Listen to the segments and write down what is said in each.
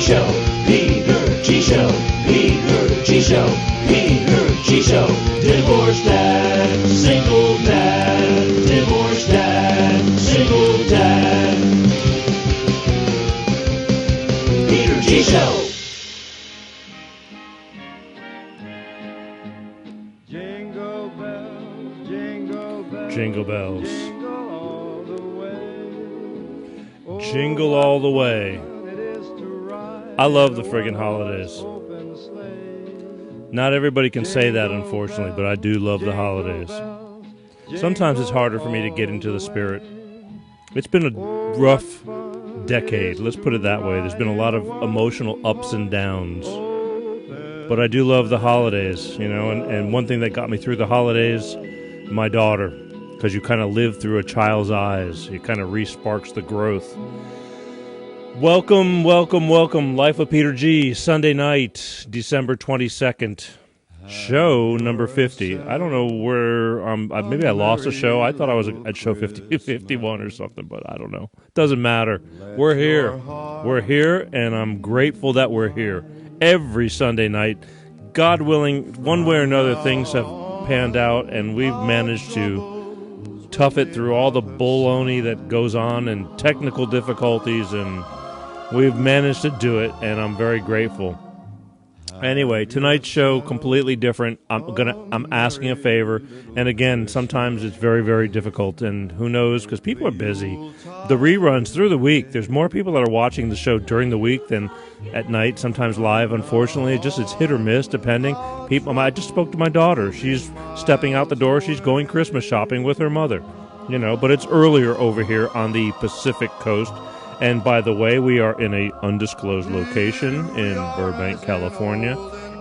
Show, Peter G. Show, Peter G. Show, Peter G. Show. Divorced dad, single dad, divorced dad, single dad. Peter G. Show. Jingle bells, jingle bells, Jingle bells. jingle all the way. Jingle all the way. It is to ride I love the friggin' holidays. open sleigh. Not everybody can say that, unfortunately, but I do love the holidays. Sometimes it's harder for me to get into the spirit. It's been a rough decade, let's put it that way. There's been a lot of emotional ups and downs. But I do love the holidays, you know, and one thing that got me through the holidays, my daughter, because you kind of live through a child's eyes. It kind of re-sparks the growth. Welcome, welcome, welcome. Life of Peter G. Sunday night, December 22nd. Show number 50. I don't know where, maybe I lost a show. I thought I was at show 50, 51 or something, but I don't know. Doesn't matter. We're here. We're here, and I'm grateful that we're here. Every Sunday night, God willing, one way or another, things have panned out, and we've managed to tough it through all the baloney that goes on and technical difficulties, and we've managed to do it, and I'm very grateful. Anyway, tonight's show completely different. I'm asking a favor, and again, sometimes it's very, very difficult, and who knows, because people are busy. The reruns through the week, there's more people that are watching the show during the week than at night, sometimes live, unfortunately. It's hit or miss, depending. I just spoke to my daughter. She's stepping out the door. She's going Christmas shopping with her mother, you know, but it's earlier over here on the Pacific Coast. And by the way, we are in an undisclosed location in Burbank, California.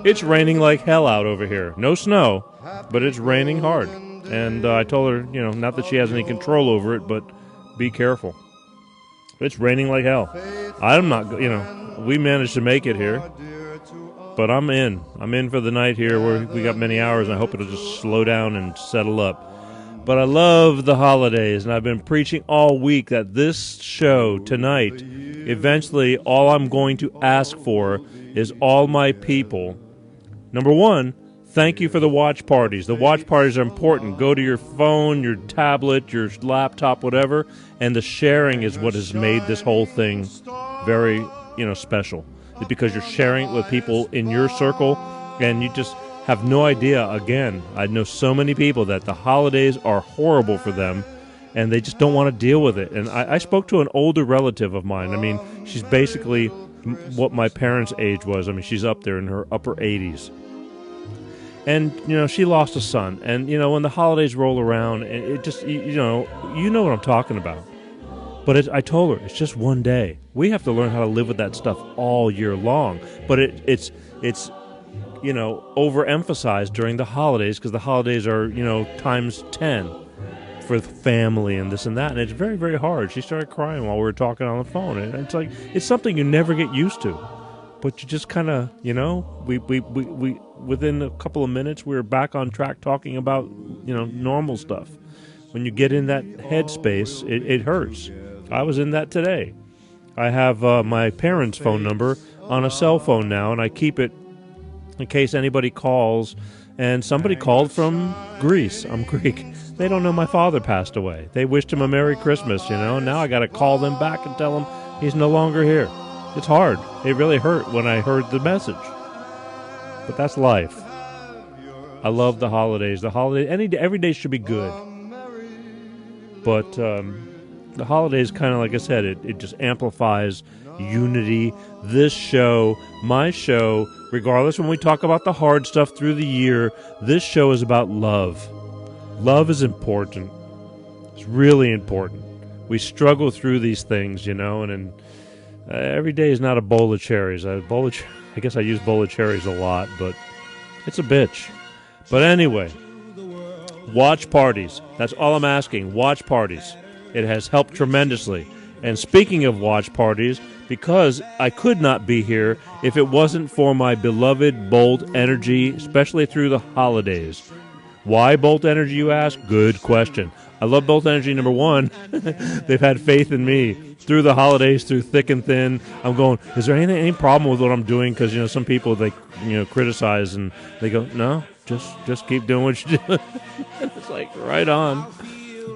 It's raining like hell out over here. No snow, but it's raining hard. And I told her, you know, not that she has any control over it, but be careful. It's raining like hell. I'm not, you know, we managed to make it here. But I'm in. I'm in for the night here. We got many hours, and I hope it'll just slow down and settle up. But I love the holidays, and I've been preaching all week that this show tonight, eventually all I'm going to ask for is all my people. Number one, thank you for the watch parties. The watch parties are important. Go to your phone, your tablet, your laptop, whatever, and the sharing is what has made this whole thing very, you know, special. It's because you're sharing it with people in your circle, and you just have no idea. Again, I know so many people that the holidays are horrible for them, and they just don't want to deal with it. And I spoke to an older relative of mine. I mean, she's basically what my parents' age was. I mean, she's up there in her upper 80s. And, you know, she lost a son. And, you know, when the holidays roll around, it just, you know what I'm talking about. But I told her, it's just one day. We have to learn how to live with that stuff all year long. But it's you know, overemphasized during the holidays, because the holidays are, you know, times 10 for the family and this and that, and it's very, very hard. She started crying while we were talking on the phone, and it's like, it's something you never get used to, but you just kind of, you know, we within a couple of minutes, we were back on track talking about, you know, normal stuff. When you get in that headspace, it hurts. I was in that today. I have my parents' phone number on a cell phone now, and I keep it in case anybody calls. And somebody called from Greece. I'm Greek. They don't know my father passed away. They wished him a Merry Christmas, you know. Now I got to call them back and tell them he's no longer here. It's hard. It really hurt when I heard the message. But that's life. I love the holidays. Every day should be good. But the holidays kind of, like I said, it just amplifies unity. This show, my show, regardless when we talk about the hard stuff through the year, this show is about love. Love is important. It's really important. We struggle through these things, you know, and every day is not a bowl of cherries. I guess I use bowl of cherries a lot, but it's a bitch. But anyway, watch parties. That's all I'm asking. Watch parties. It has helped tremendously. And speaking of watch parties, because I could not be here if it wasn't for my beloved Bold Energy, especially through the holidays. Why Bolt Energy, you ask? Good question. I love Bolt Energy. Number one, they've had faith in me through the holidays, through thick and thin. I'm going, is there any problem with what I'm doing? Because, some people, they, criticize and they go, no, just keep doing what you're doing. It's like, right on.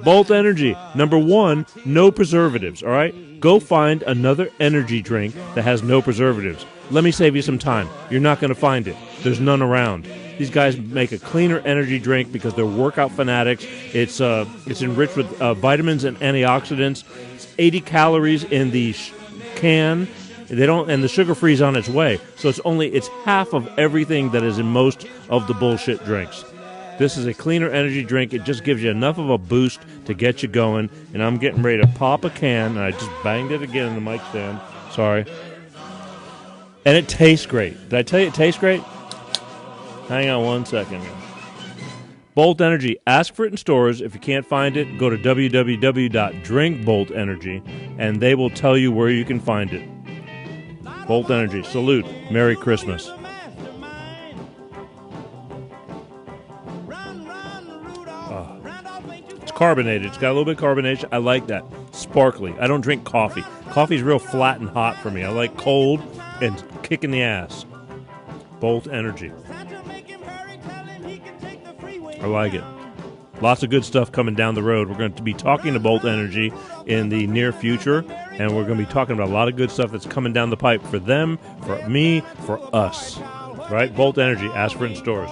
Bolt Energy. Number one, no preservatives, all right? Go find another energy drink that has no preservatives. Let me save you some time. You're not going to find it. There's none around. These guys make a cleaner energy drink because they're workout fanatics. It's enriched with vitamins and antioxidants. It's 80 calories in the can. And the sugar free is on its way. So it's half of everything that is in most of the bullshit drinks. This is a cleaner energy drink. It just gives you enough of a boost to get you going. And I'm getting ready to pop a can, and I just banged it again in the mic stand. Sorry. And it tastes great. Did I tell you it tastes great? Hang on one second. Bolt Energy. Ask for it in stores. If you can't find it, go to www.drinkboltenergy, and they will tell you where you can find it. Bolt Energy. Salute. Merry Christmas. It's carbonated. It's got a little bit of carbonation. I like that. Sparkly. I don't drink coffee. Coffee's real flat and hot for me. I like cold and kicking the ass. Bolt Energy. I like it. Lots of good stuff coming down the road. We're going to be talking to Bolt Energy in the near future, and we're going to be talking about a lot of good stuff that's coming down the pipe for them, for me, for us. Right? Bolt Energy. Ask for it in stores.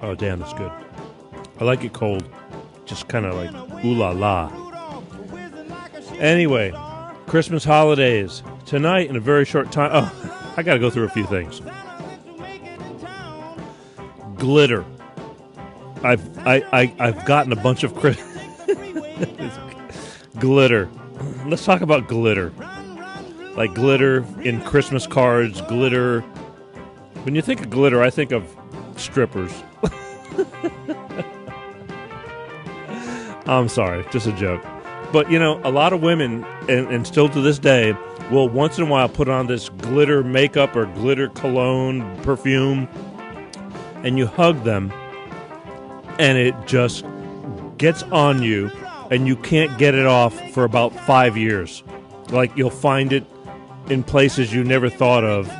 Oh, damn, that's good. I like it cold. Just kind of like ooh la la. Anyway, Christmas holidays. Tonight, in a very short time. Oh, I got to go through a few things. Glitter. I've gotten a bunch of glitter. Let's talk about glitter. Like glitter in Christmas cards, glitter. When you think of glitter, I think of strippers. I'm sorry, just a joke. But, a lot of women, and still to this day, will once in a while put on this glitter makeup or glitter cologne, perfume, and you hug them, and it just gets on you, and you can't get it off for about 5 years. Like, you'll find it in places you never thought of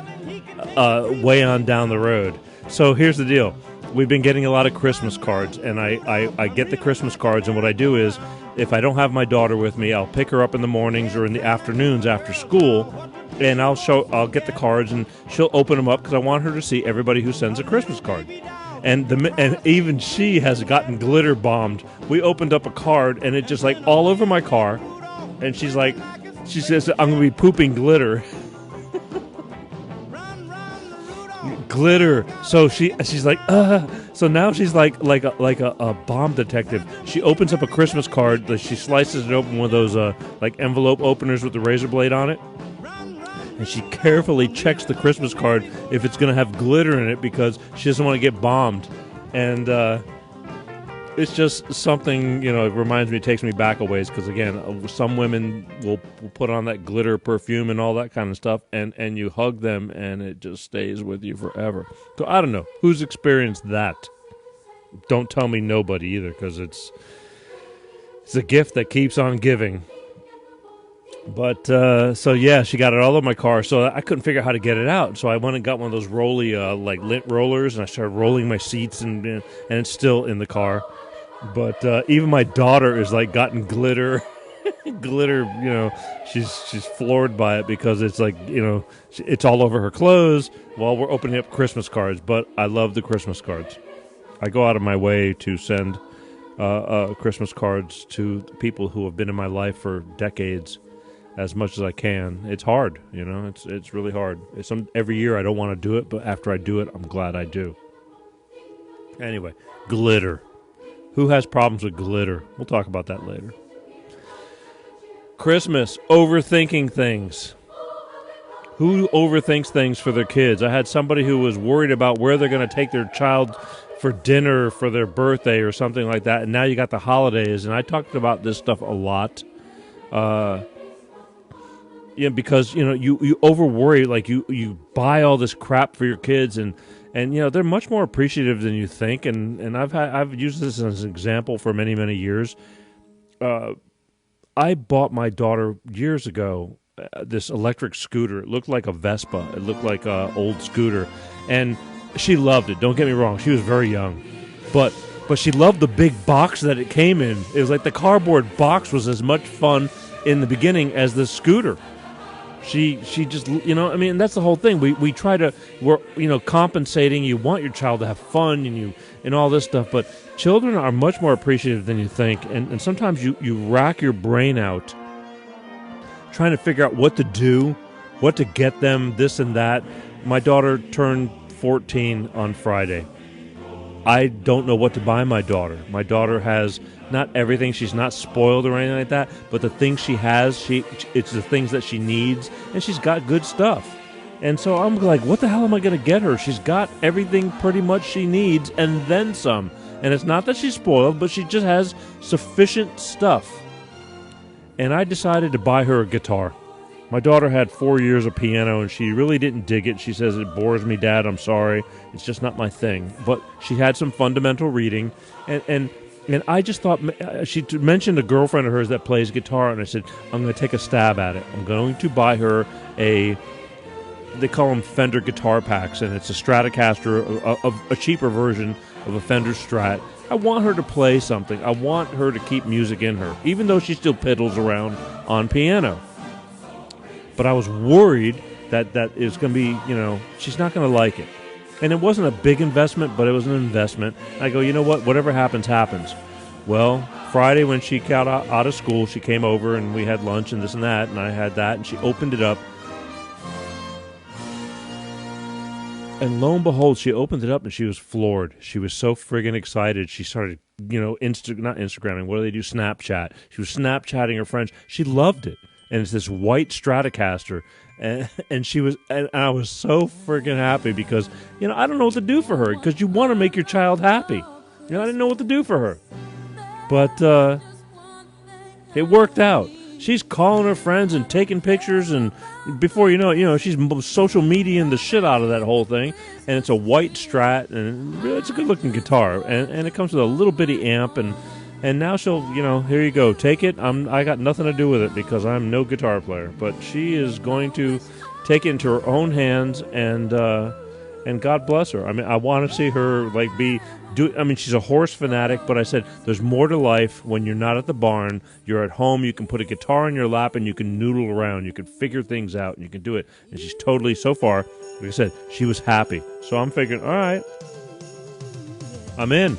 way on down the road. So here's the deal. We've been getting a lot of Christmas cards, and I get the Christmas cards, and what I do is, if I don't have my daughter with me, I'll pick her up in the mornings or in the afternoons after school, and I'll get the cards, and she'll open them up because I want her to see everybody who sends a Christmas card. And even she has gotten glitter bombed. We opened up a card, and it just like all over my car, and she says, I'm going to be pooping glitter. Glitter. So she's like, So now she's like a bomb detective. She opens up a Christmas card. She slices it open with those like envelope openers with the razor blade on it, and she carefully checks the Christmas card if it's going to have glitter in it because she doesn't want to get bombed. And it's just something, it reminds me, it takes me back a ways because, again, some women will put on that glitter perfume and all that kind of stuff, and you hug them, and it just stays with you forever. So I don't know. Who's experienced that? Don't tell me nobody either because it's a gift that keeps on giving. But, so yeah, she got it all over my car, so I couldn't figure out how to get it out. So I went and got one of those like lint rollers, and I started rolling my seats, and it's still in the car. But even my daughter is like gotten glitter, she's floored by it because it's like, it's all over her clothes while we're opening up Christmas cards. But I love the Christmas cards. I go out of my way to send Christmas cards to people who have been in my life for decades as much as I can. It's hard, it's really hard. Every year I don't want to do it, but after I do it, I'm glad I do. Anyway, glitter. Who has problems with glitter? We'll talk about that later. Christmas, overthinking things. Who overthinks things for their kids? I had somebody who was worried about where they're going to take their child for dinner for their birthday or something like that, and now you got the holidays, and I talked about this stuff a lot. because you over worry, like you buy all this crap for your kids, and they're much more appreciative than you think. And I've used this as an example for many years. I bought my daughter years ago this electric scooter. It looked like a Vespa. It looked like an old scooter, and she loved it. Don't get me wrong; she was very young, but she loved the big box that it came in. It was like the cardboard box was as much fun in the beginning as the scooter. She just, and that's the whole thing. We're compensating. You want your child to have fun and all this stuff, but children are much more appreciative than you think, and sometimes you rack your brain out trying to figure out what to do, what to get them, this and that. My daughter turned 14 on Friday. I don't know what to buy my daughter. My daughter has not everything. She's not spoiled or anything like that, but the things she has, it's the things that she needs, and she's got good stuff. And so I'm like, what the hell am I going to get her? She's got everything pretty much she needs and then some. And it's not that she's spoiled, but she just has sufficient stuff. And I decided to buy her a guitar. My daughter had 4 years of piano, and she really didn't dig it. She says, it bores me, Dad, I'm sorry. It's just not my thing. But she had some fundamental reading, and I just thought, she mentioned a girlfriend of hers that plays guitar, and I said, I'm going to take a stab at it. I'm going to buy her they call them Fender guitar packs, and it's a Stratocaster, a cheaper version of a Fender Strat. I want her to play something. I want her to keep music in her, even though she still piddles around on piano. But I was worried that it's going to be, she's not going to like it. And it wasn't a big investment, but it was an investment. I go, you know what? Whatever happens, happens. Well, Friday when she got out of school, she came over and we had lunch and this and that, and I had that, and she opened it up. And lo and behold, she opened it up and she was floored. She was so friggin' excited. She started, not Instagramming. What do they do? Snapchat. She was Snapchatting her friends. She loved it. And it's this white Stratocaster. And she was, and I was so friggin' happy because, I don't know what to do for her because you want to make your child happy. I didn't know what to do for her. But it worked out. She's calling her friends and taking pictures, and before you know it, she's social mediaing the shit out of that whole thing. And it's a white Strat, and it's a good-looking guitar, and it comes with a little bitty amp, and now she'll, here you go, take it. I got nothing to do with it because I'm no guitar player, but she is going to take it into her own hands, and God bless her. I mean, I want to see her she's a horse fanatic, but I said there's more to life when you're not at the barn. You're at home. You can put a guitar in your lap and you can noodle around. You can figure things out and you can do it. And she's totally, so far, like I said, she was happy. So I'm figuring, all right, I'm in.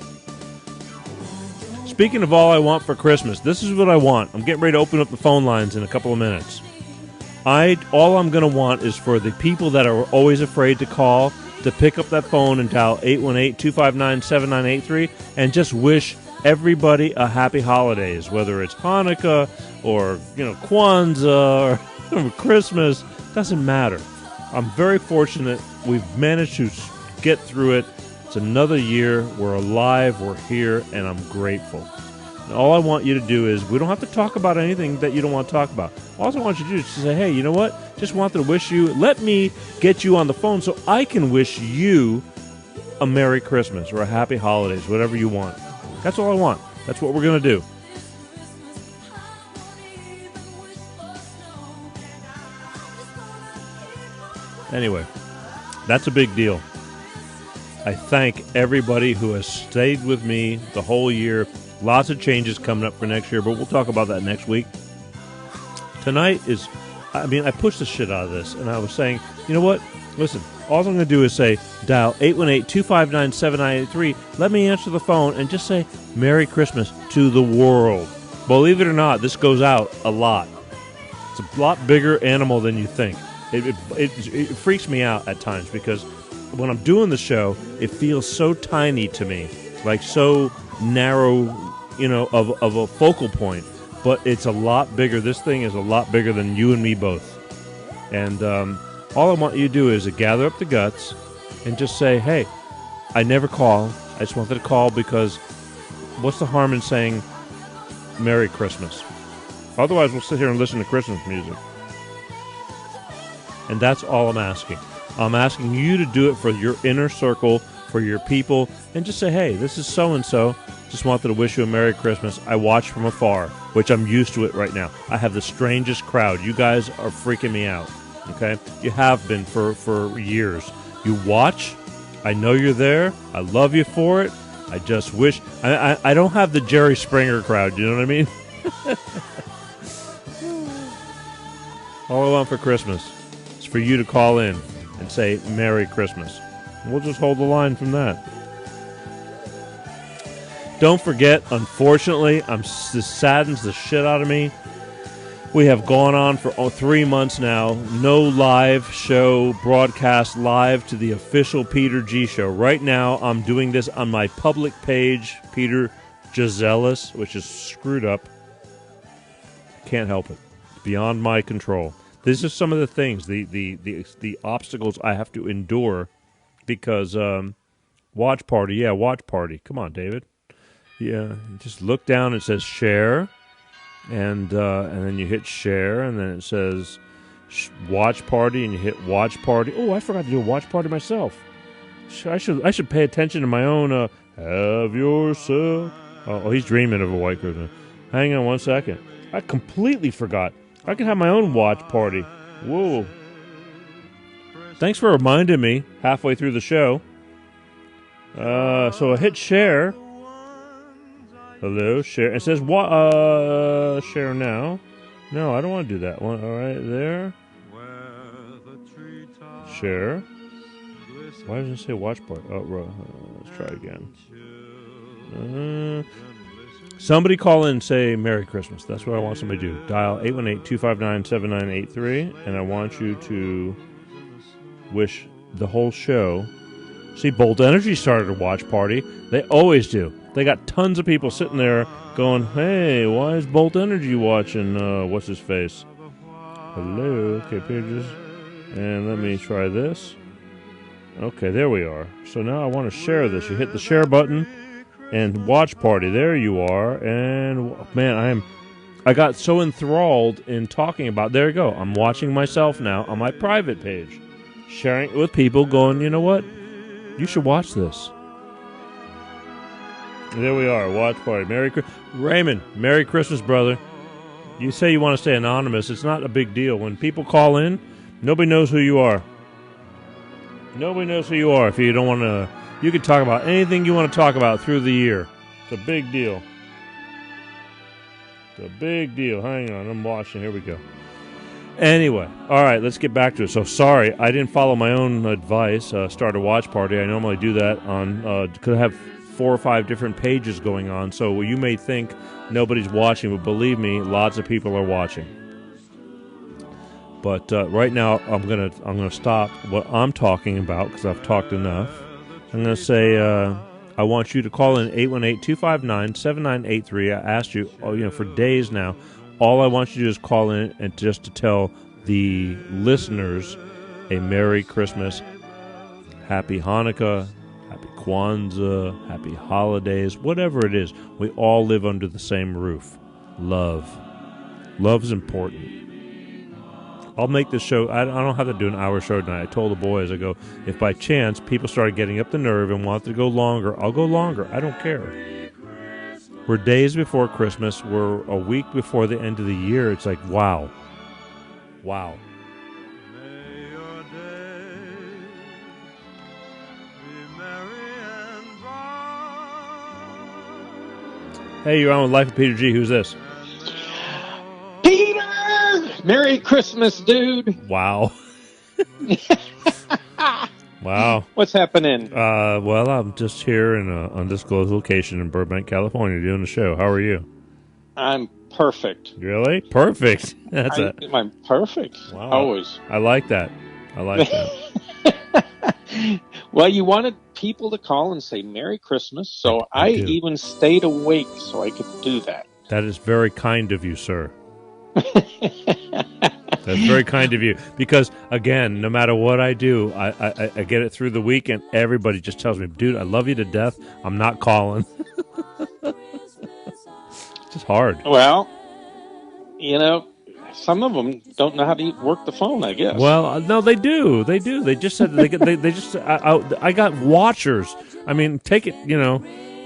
Speaking of all I want for Christmas, this is what I want. I'm getting ready to open up the phone lines in a couple of minutes. All I'm going to want is for the people that are always afraid to call to pick up that phone and dial 818-259-7983 and just wish everybody a happy holidays, whether it's Hanukkah or Kwanzaa or Christmas. Doesn't matter. I'm very fortunate we've managed to get through it. It's another year. We're alive. We're here, and I'm grateful. And all I want you to do is, we don't have to talk about anything that you don't want to talk about. All I want you to do is to say, hey, you know what? Just wanted to wish you, let me get you on the phone so I can wish you a Merry Christmas or a Happy Holidays, whatever you want. That's all I want. That's what we're going to do. Anyway, that's a big deal. I thank everybody who has stayed with me the whole year. Lots of changes coming up for next year, but we'll talk about that next week. Tonight is, I pushed the shit out of this, and I was saying, you know what? Listen, all I'm going to do is say, dial 818-259-7983. Let me answer the phone and just say, Merry Christmas to the world. Believe it or not, this goes out a lot. It's a lot bigger animal than you think. It freaks me out at times because when I'm doing the show, it feels so tiny to me, like so narrow, of a focal point. But it's a lot bigger. This thing is a lot bigger than you and me both. And all I want you to do is gather up the guts and just say, hey, I never call. I just wanted to call because what's the harm in saying Merry Christmas? Otherwise, we'll sit here and listen to Christmas music. And that's all I'm asking. I'm asking you to do it for your inner circle, for your people, and just say, hey, this is so-and-so. Just wanted to wish you a Merry Christmas. I watch from afar, which I'm used to it right now. I have the strangest crowd. You guys are freaking me out, okay? You have been for years. You watch. I know you're there. I love you for it. I just wish... I don't have the Jerry Springer crowd, you know what I mean? All I want for Christmas is for you to call in and say Merry Christmas. We'll just hold the line from that. Don't forget, unfortunately, this saddens the shit out of me. We have gone on for 3 months now. No live show broadcast live to the official Peter G Show. Right now, I'm doing this on my public page, Peter Gisellis, which is screwed up. Can't help it. Beyond my control. These are some of the things, the obstacles I have to endure because watch party. Yeah, watch party. Come on, David. Yeah, just look down. It says share, and then you hit share, and then it says watch party, and you hit watch party. Oh, I forgot to do a watch party myself. I should pay attention to my own. Have yourself. Oh, he's dreaming of a white Christmas. Hang on 1 second. I completely forgot. I can have my own watch party. Whoa. Thanks for reminding me halfway through the show. So I hit share. Hello, share. It says, share now. No, I don't want to do that one. All right, there. Share. Why does it say watch party? Oh, let's try again. Somebody call in and say Merry Christmas. That's what I want somebody to do. Dial 818-259-7983, and I want you to wish the whole show. See, Bolt Energy started a watch party. They always do. They got tons of people sitting there going, hey, why is Bolt Energy watching what's his face? Hello, okay, pages. And let me try this. Okay, there we are. So now I want to share this. You hit the share button and watch party. There you are. And man, I got so enthralled in talking about. There you go. I'm watching myself now on my private page, sharing it with people, going, you know what? You should watch this. And there we are. Watch party. Raymond, Merry Christmas, brother. You say you want to stay anonymous. It's not a big deal. When people call in, nobody knows who you are. Nobody knows who you are. If you don't want to, you can talk about anything you want to talk about through the year. It's a big deal. It's a big deal. Hang on, I'm watching. Here we go. Anyway, all right, let's get back to it. So sorry, I didn't follow my own advice. Start a watch party. I normally do that on. Could have 4 or 5 different pages going on. So you may think nobody's watching, but believe me, lots of people are watching. But right now, I'm gonna stop what I'm talking about because I've talked enough. I'm gonna say I want you to call in 818-259-7983. I asked you, for days now. All I want you to do is call in and just to tell the listeners a Merry Christmas, Happy Hanukkah, Happy Kwanzaa, Happy Holidays, whatever it is. We all live under the same roof. Love. Love is important. I'll make this show. I don't have to do an hour show tonight. I told the boys, I go, if by chance people started getting up the nerve and want to go longer, I'll go longer. I don't care. We're days before Christmas. We're a week before the end of the year. It's like, wow. Wow. May your days be merry and bright. Hey, you're on with Life of Peter G. Who's this? Peter! Merry Christmas, dude. Wow. Wow. What's happening? Well, I'm just here in an undisclosed location in Burbank, California, doing the show. How are you? I'm perfect. Really? Perfect. That's it. I'm perfect. Wow. Always. I like that. I like that. Well, you wanted people to call and say Merry Christmas, so I do. even stayed awake so I could do that. That is very kind of you, sir. That's very kind of you. Because, again, no matter what I do, I get it through the week, and everybody just tells me, dude, I love you to death. I'm not calling. It's just hard. Well, some of them don't know how to work the phone, I guess. Well, no, they do. They do. They just said they just. I got watchers. I mean, take it.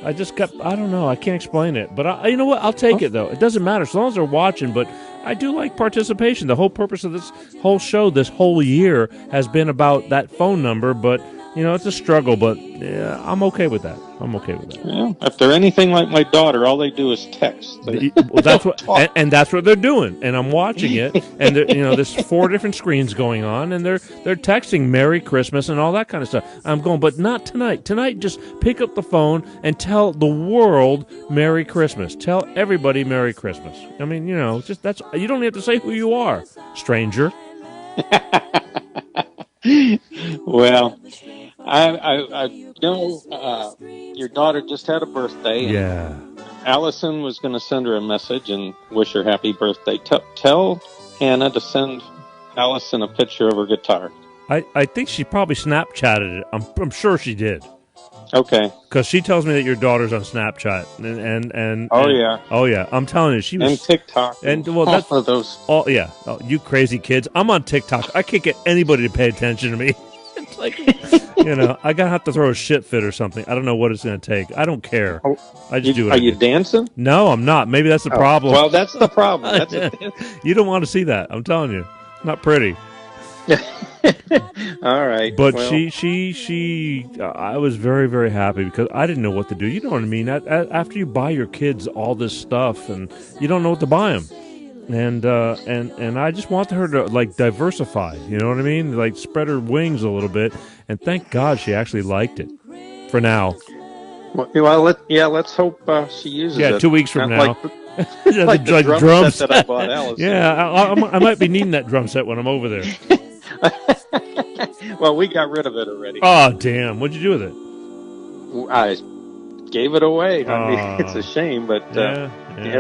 I just got. I don't know. I can't explain it. But you know what? I'll take it though. It doesn't matter as long as they're watching. But I do like participation. The whole purpose of this whole show, this whole year, has been about that phone number. But it's a struggle. But yeah, I'm okay with that. Yeah, if they're anything like my daughter, all they do is text. Well, that's what, and that's what they're doing. And I'm watching it, and there's 4 different screens going on, and they're texting Merry Christmas and all that kind of stuff. I'm going, but not tonight. Tonight, just pick up the phone and tell the world Merry Christmas. Tell everybody Merry Christmas. I mean, just that's you don't have to say who you are, stranger. Well, I know your daughter just had a birthday. And Yeah. Allison was going to send her a message and wish her happy birthday. Tell Hannah to send Allison a picture of her guitar. I think she probably Snapchatted it. I'm sure she did. Okay. Because she tells me that your daughter's on Snapchat and Oh yeah, I'm telling you, she was and TikTok and well that's all of those. Oh yeah, you crazy kids! I'm on TikTok. I can't get anybody to pay attention to me. It's like I gotta have to throw a shit fit or something. I don't know what it's gonna take. I don't care. I just do it. Are you dancing? No, I'm not. Maybe that's the problem. Well, that's the problem. You don't want to see that. I'm telling you, it's not pretty. All right. But she I was very, very happy because I didn't know what to do. You know what I mean? After you buy your kids all this stuff and you don't know what to buy them. And I just want her to like diversify, you know what I mean? Like spread her wings a little bit. And thank God she actually liked it for now. Well, let's hope she uses it. Yeah, 2 weeks from now. Like the drum set that I bought Alice. Yeah, I might be needing that drum set when I'm over there. Well, we got rid of it already. Oh, damn. What'd you do with it? I gave it away. I mean, it's a shame, but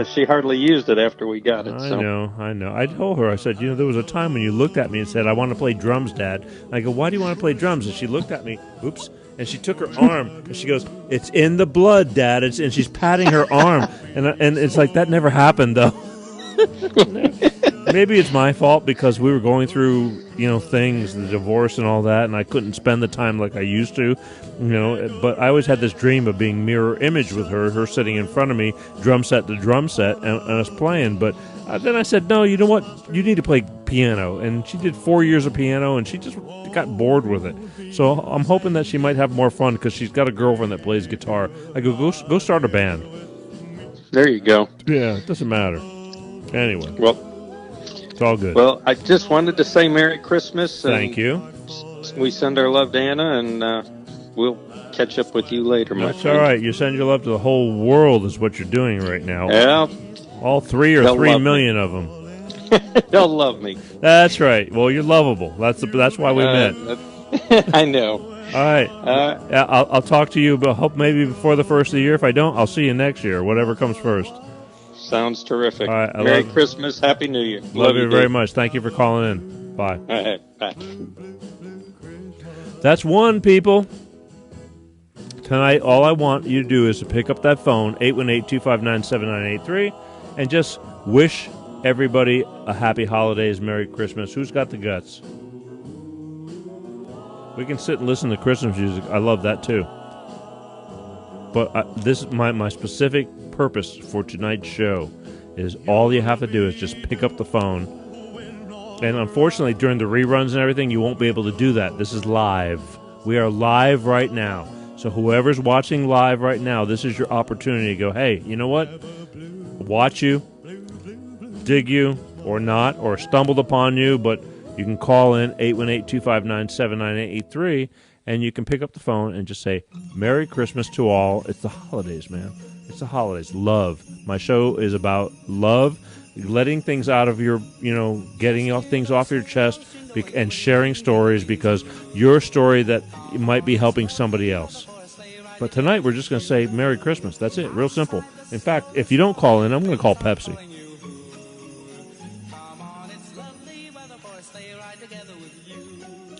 she hardly used it after we got it. I know. I told her, I said, there was a time when you looked at me and said, I want to play drums, Dad. And I go, why do you want to play drums? And she looked at me, and she took her arm, and she goes, it's in the blood, Dad. And she's patting her arm. And it's like, that never happened, though. Maybe it's my fault because we were going through, things, the divorce and all that, and I couldn't spend the time like I used to, But I always had this dream of being mirror image with her sitting in front of me, drum set to drum set, and us playing. But then I said, no, you know what? You need to play piano. And she did 4 years of piano, and she just got bored with it. So I'm hoping that she might have more fun because she's got a girlfriend that plays guitar. I go start a band. There you go. Yeah, it doesn't matter. Anyway. Well, it's all good. Well, I just wanted to say Merry Christmas. Thank you. We send our love to Anna, and we'll catch up with you later, my That's friend. all right. You send your love to the whole world is what you're doing right now. Yeah. All 3 or 3 million of them. They'll love me. That's right. Well, you're lovable. That's why we met. I know. All right. Yeah, I'll talk to you, but hope maybe before the first of the year. If I don't, I'll see you next year, whatever comes first. Sounds terrific. All right, Merry Christmas. Happy New Year. Love you very much. Thank you for calling in. Bye. All right. Bye. That's one, people. Tonight, all I want you to do is to pick up that phone, 818-259-7983, and just wish everybody a happy holidays, Merry Christmas. Who's got the guts? We can sit and listen to Christmas music. I love that, too. But this is my specific purpose for tonight's show is all you have to do is just pick up the phone. And unfortunately, during the reruns and everything, you won't be able to do that. This is live. We are live right now. So whoever's watching live right now, this is your opportunity to go, hey, you know what? Watch you, dig you, or not, or stumbled upon you, but you can call in 818-259-7983, and you can pick up the phone and just say, Merry Christmas to all. It's the holidays, man. It's the holidays. Love. My show is about love, letting things out of your, getting things off your chest and sharing stories because your story that might be helping somebody else. But tonight we're just going to say Merry Christmas. That's it. Real simple. In fact, if you don't call in, I'm going to call Pepsi.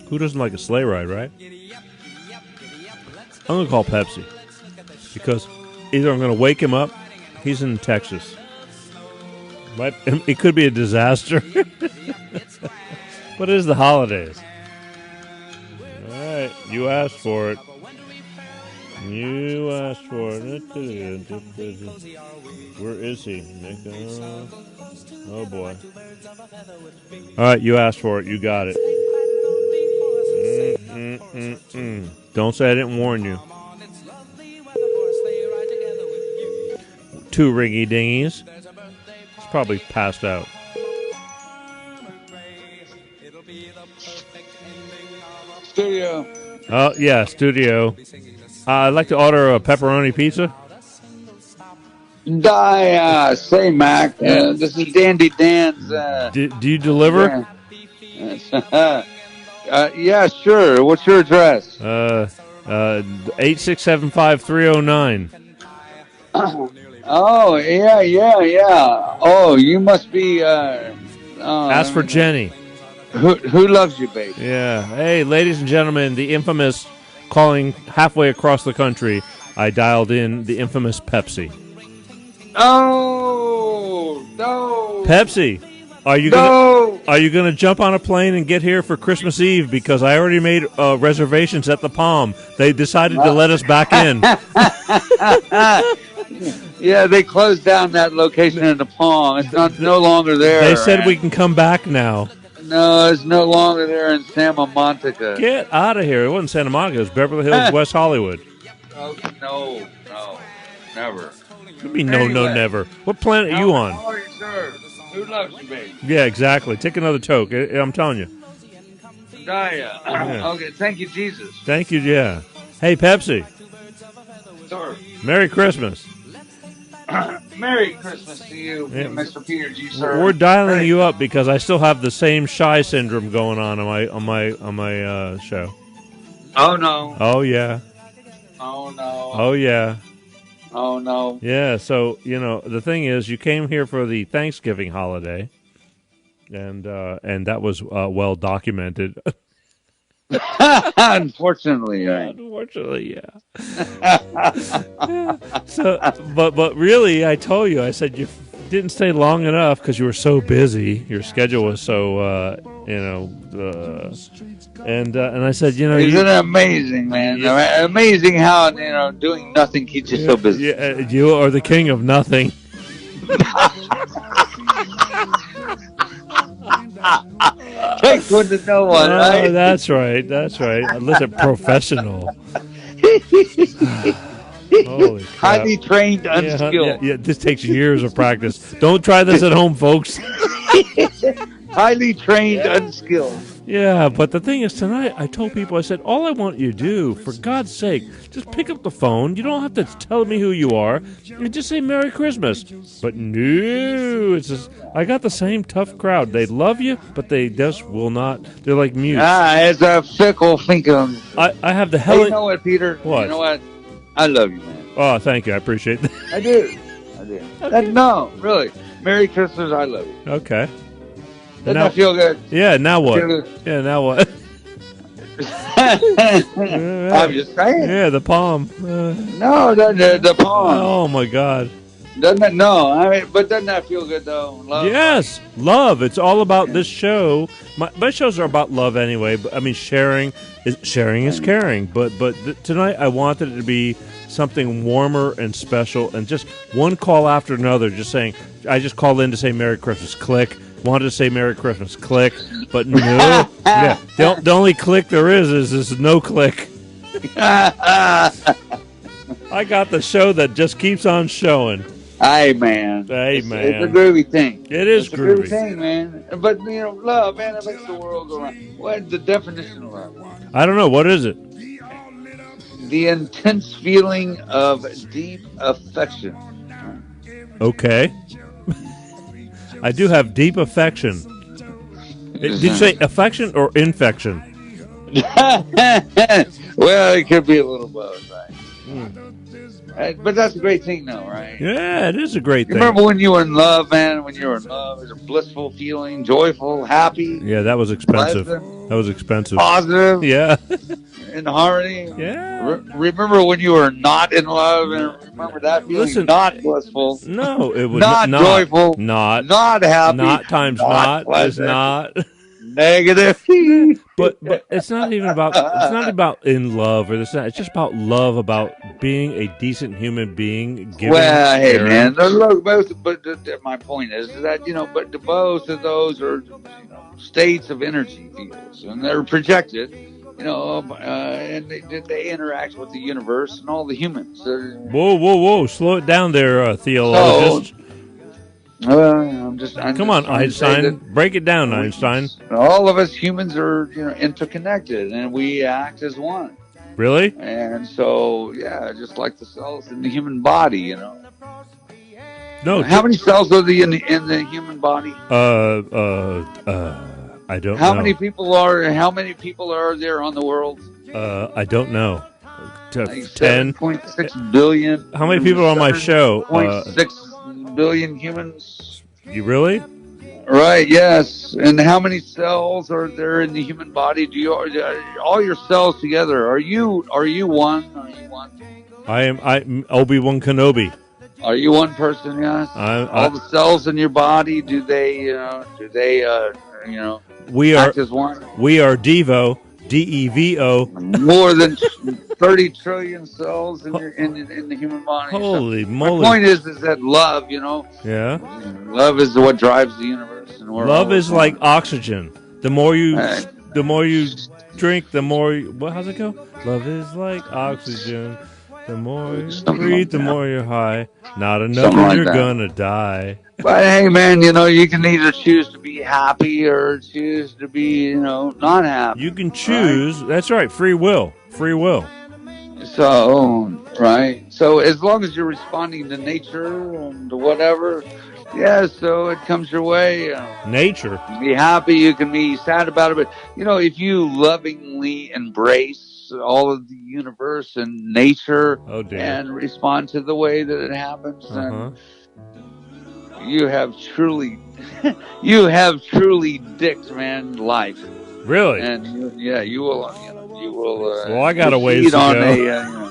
Who doesn't like a sleigh ride, right? I'm going to call Pepsi because either I'm going to wake him up. He's in Texas. It could be a disaster. But it is the holidays. All right, you asked for it. You asked for it. Where is he? Oh boy. All right, you asked for it. You got it. Don't say I didn't warn you. 2 ringy dingies. He's probably passed out. Studio. Oh, yeah, studio. I'd like to order a pepperoni pizza. Say, Mac. This is Dandy Dan's. Do you deliver? Yeah, sure. What's your address? 8675309. Oh, yeah. Oh, you must be. Ask for Jenny. Who loves you, baby? Yeah. Hey, ladies and gentlemen, the infamous calling halfway across the country. I dialed in the infamous Pepsi. Oh no, Pepsi. Are you gonna jump on a plane and get here for Christmas Eve? Because I already made reservations at the Palm. They decided to let us back in. Yeah, they closed down that location in the Palm. It's no longer there. They said we can come back now. No, it's no longer there in Santa Monica. Get out of here! It wasn't Santa Monica. It was Beverly Hills, West Hollywood. Oh, no, never. What do you mean, no, never? What planet are you on? Sorry, sir. Who loves you, baby? Yeah, exactly. Take another toke. I'm telling you. Daya. Okay, thank you, Jesus. Thank you, yeah. Hey, Pepsi. Sir. Merry Christmas. Merry Christmas to you, Mr. Peter G. Sir. We're dialing you up because I still have the same shy syndrome going on my show. Oh no. Oh yeah. Oh no. Oh yeah. Oh no. Yeah. So the thing is, you came here for the Thanksgiving holiday, and that was well documented. Unfortunately, right. Unfortunately, yeah. So, but really, I told you, I said you didn't stay long enough because you were so busy. Your schedule was so, and I said, isn't it amazing, man? Amazing how doing nothing keeps you so busy. Yeah, you are the king of nothing. Takes one to know one, right? Oh, that's right. Listen, professional. Holy crap. Highly trained, unskilled. Yeah, this takes years of practice. Don't try this at home, folks. Highly trained, unskilled. Yeah, but the thing is, tonight I told people, I said, all I want you to do, for God's sake, just pick up the phone. You don't have to tell me who you are. You just say Merry Christmas. But no, it's just, I got the same tough crowd. They love you, but they just will not. They're like mute. It's a fickle thinking. I have the Hey, hell. you know what, Peter? What? You know what? I love you, man. Oh, thank you. I appreciate that. I do. No, really. Merry Christmas. I love you. Okay. Doesn't that feel good? Yeah, now what? Feel good? Yeah, now what? I'm just saying. Yeah, the Palm. No, the Palm. Oh, my God. Doesn't it? No, but doesn't that feel good though? Love. Yes, love. It's all about this show. My shows are about love anyway. But I mean, sharing is caring. But tonight I wanted it to be something warmer and special, and just one call after another. Just saying, I just called in to say Merry Christmas. Click. Wanted to say Merry Christmas. Click. But no. Yeah. The only click there is this no click. I got the show that just keeps on showing. Hey, man. Hey, man. It's a groovy thing. It is it's groovy. It's a groovy thing, man. But, love, man, it makes the world go round. What's the definition of love? I don't know. What is it? The intense feeling of deep affection. Okay. I do have deep affection. Did you say affection or infection? Well, it could be a little both, right? But that's a great thing, though, right? Yeah, it is a great thing. Remember when you were in love, man? When you were in love, it was a blissful feeling, joyful, happy. Yeah, that was expensive. Pleasant, that was expensive. positive. Yeah. And in harmony. Yeah. Remember when you were not in love, and remember that feeling. Listen, not blissful, No, it would not joyful, not not happy, not times not is pleasant, not. negative. But it's not even about in love or this. It's just about love, about being a decent human being. Giving, Well, hey caring. man, look, but my point is that but both of those are states of energy fields, and they're projected. And they interact with the universe and all the humans. Whoa! Slow it down there, theologist. Come on, Einstein. Break it down, Einstein. All of us humans are interconnected, and we act as one. Really? And so, just like the cells in the human body, No. How many cells are there in the human body? I don't know. How many people are there on the world? I don't know. 10. 7.6 billion. How many people are on my show? 0.6 billion humans. You really? Right. Yes. And how many cells are there in the human body? Do you all your cells together? Are you one? Are you one? I'm Obi-Wan Kenobi. Are you one person? Yes. All the cells in your body, do they we are act as one? We are Devo, DEVO. More than 30 trillion cells in the human body. Holy so moly! My point is that love, Yeah. Love is what drives the universe, and love is like oxygen. The more you drink, the more. How's it go? Love is like oxygen. The more you breathe, the more you're high. Not enough, you're gonna die. But hey, man, you can either choose to be happy or choose to be, not happy. You can choose. Right? That's right. Free will. Free will. So, right. So as long as you're responding to nature and to whatever, so it comes your way. Nature. You can be happy. You can be sad about it. But, if you lovingly embrace all of the universe and nature and respond to the way that it happens, then you have truly dicked, man, life. Really? And you will. Well, I got a ways to go.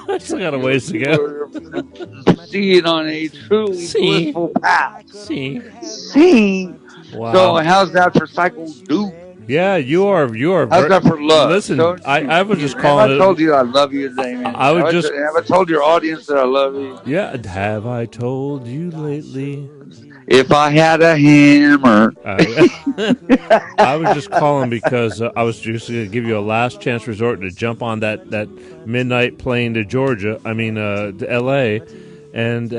I still got a ways to go. Proceed on a truly blissful path. See. Wow. So how's that for Cycle Duke? Yeah, you are. How's that for love? Listen, I was just calling it. Have I told you I love you today, man? Have I told your audience that I love you? Yeah, have I told you lately? If I had a hammer. I was just calling because I was just going to give you a last chance resort to jump on that midnight plane to Georgia. I mean, to L.A. And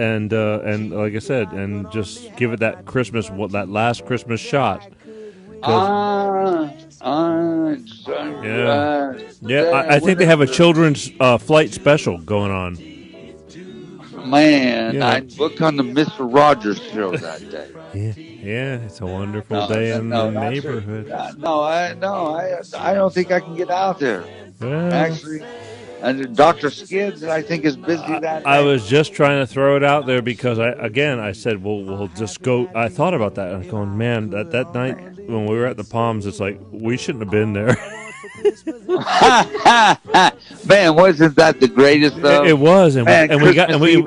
like I said, and just give it that last Christmas shot. I think they have a children's flight special going on. Man, I booked on the Mr. Rogers show that day. Yeah, it's a wonderful day in the neighborhood. I don't think I can get out there. Yeah. Actually, and Dr. Skids, I think, is busy that day. I was just trying to throw it out there because I said, well, we'll just go. I thought about that. I'm going, man, that night when we were at the Palms, it's like we shouldn't have been there. Man, wasn't that the greatest though? It was, and we got great,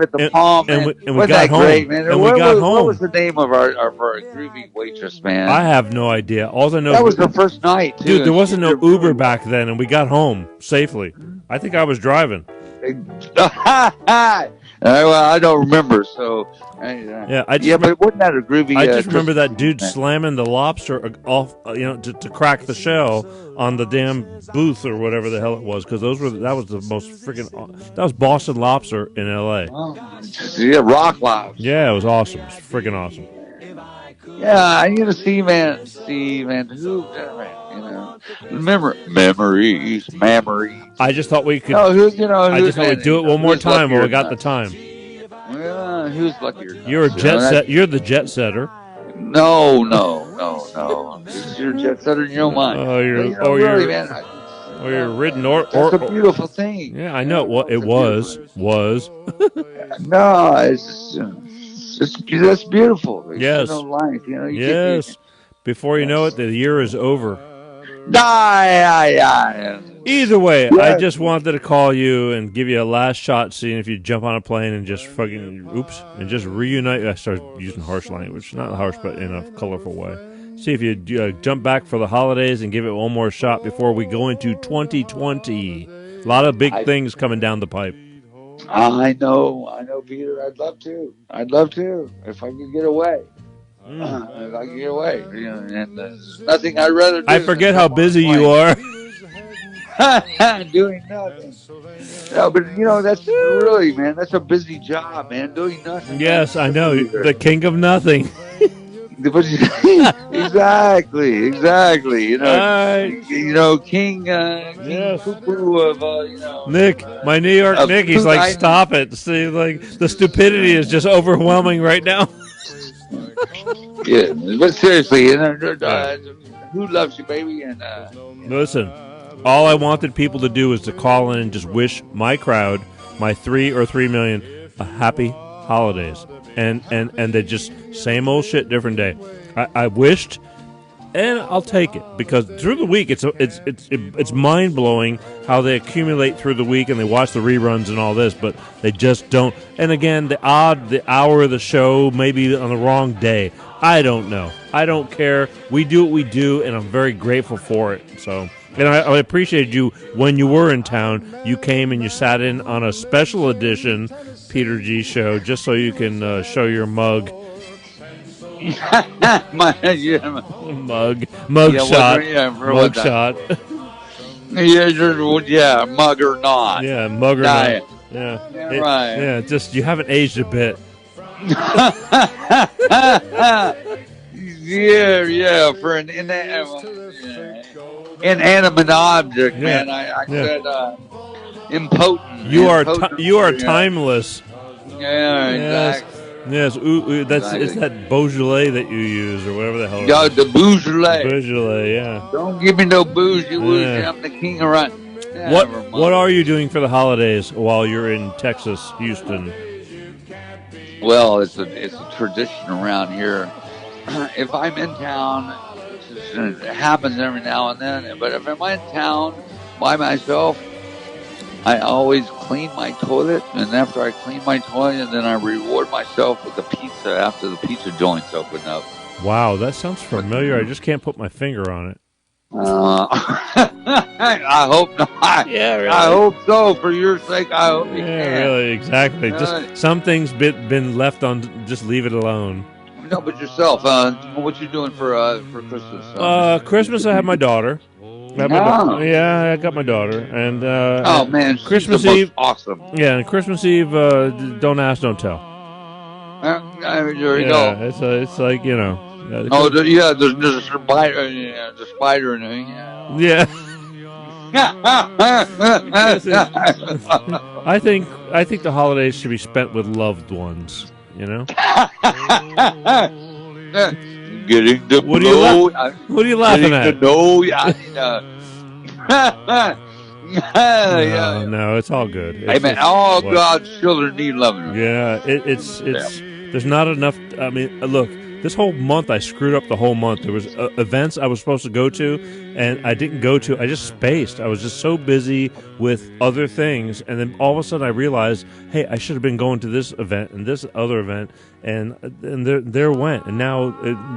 man. And we got home. What was the name of our groovy waitress, man? I have no idea. All I know that was the first night, too. Dude, there wasn't no Uber back then, and we got home safely. I think I was driving. Well, I don't remember. So, but wasn't that a groovy? I just remember that dude slamming the lobster off, to crack the shell on the damn booth or whatever the hell it was, because that was the most freaking. That was Boston Lobster in L.A. Rock Lobster. Yeah, it was awesome. It was freaking awesome. Yeah, memories. I just thought we could. I just thought we'd do it one more time while we got the time. Well, who's luckier? You're a jet set. You're the jet setter. No. You're a jet setter in your mind. You're ridden That's a beautiful thing. Yeah, I know. It was. No, that's beautiful. Yes. Life, yes. Before you know it, the year is over. Yeah. Either way, Yeah. I just wanted to call you and give you a last shot, seeing if you jump on a plane and just and just reunite. I started using harsh language, not harsh, but in a colorful way. See if you jump back for the holidays and give it one more shot before we go into 2020. A lot of big things coming down the pipe. I know, Peter. I'd love to. If I could get away. If I could get away, and there's nothing I'd rather do. I forget how busy you are. Doing nothing. No, but that's really, man, that's a busy job, man. Doing nothing. Yes, I know. The king of nothing. Exactly. King Yes. Cuckoo of Nick, my New York Nick, he's like, stop it. See, like, the stupidity is just overwhelming right now. Yeah, but seriously, who loves you, baby? And listen, all I wanted people to do is to call in and just wish my crowd, my 3 million, a happy holidays, and they just same old shit, different day. I wished, and I'll take it, because through the week it's mind blowing how they accumulate through the week and they watch the reruns and all this, but they just don't. And again, the hour of the show, maybe on the wrong day. I don't know. I don't care. We do what we do, and I'm very grateful for it. So, and I appreciated you when you were in town. You came and you sat in on a special edition Peter G show just so you can show your mug. Mug shot. Yeah, mug or not. Yeah, mug or not. Yeah, right. Yeah, just you haven't aged a bit. Yeah, for an inanimate object, man. I said impotent. You are timeless. Yeah, exactly. Yes, it's that Beaujolais that you use, or whatever the hell. Yeah, the Beaujolais. Beaujolais, yeah. Don't give me no booze, you woozy. I'm the king of run. What are you doing for the holidays while you're in Texas, Houston? Well, it's a tradition around here. If I'm in town, it happens every now and then. But if I'm in town by myself, I always clean my toilet, and after I clean my toilet, then I reward myself with a pizza after the pizza joints open up. Wow, that sounds familiar. I just can't put my finger on it. I hope not. Yeah, really. I hope so. For your sake, I hope you can. Really, exactly. Just some things been left on. Just leave it alone. No, but yourself. What you doing for Christmas? Christmas, I have my daughter. Yeah, I got my daughter, and man, Christmas Eve, awesome. Yeah, and Christmas Eve, don't ask, don't tell. There you go. It's like there's a spider. The spider in it. Yeah. I think the holidays should be spent with loved ones. Getting to what know. What are you laughing at? No, no, it's all good. Amen. All God's children need loving. Yeah, it's there's not enough. I mean, look, this whole month I screwed up the whole month. There was events I was supposed to go to, and I didn't go to. I just spaced. I was just so busy with other things, and then all of a sudden I realized, hey, I should have been going to this event and this other event, and there went. And now,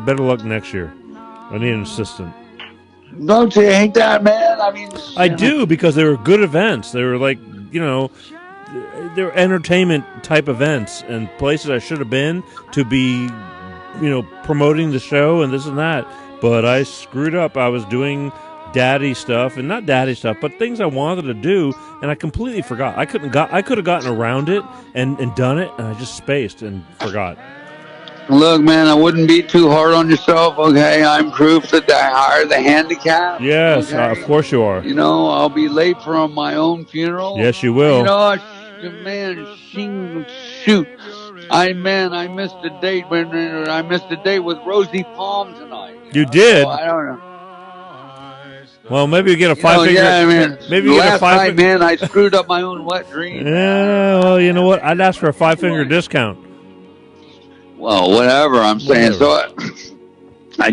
better luck next year. I need an assistant. Don't you hate that, man? I mean, I do, because they were good events. They were like, they're entertainment type events and places I should have been to be, promoting the show and this and that. But I screwed up. I was doing daddy stuff, and not daddy stuff, but things I wanted to do, and I completely forgot. I could have gotten around it and done it, and I just spaced and forgot. Look, man, I wouldn't be too hard on yourself, okay? I'm proof that I hired the handicap. Yes, okay? Of course you are. I'll be late for my own funeral. Yes, you will. Shoot. I missed a date I missed a date with Rosie Palm tonight. You did? So I don't know. Well, maybe you get a 5-finger. Yeah, man. Maybe you get a 5-finger. Man, I screwed up my own wet dream. Yeah, well, you know what? I'd ask for a 5-finger discount. Well, whatever. I'm saying. So, I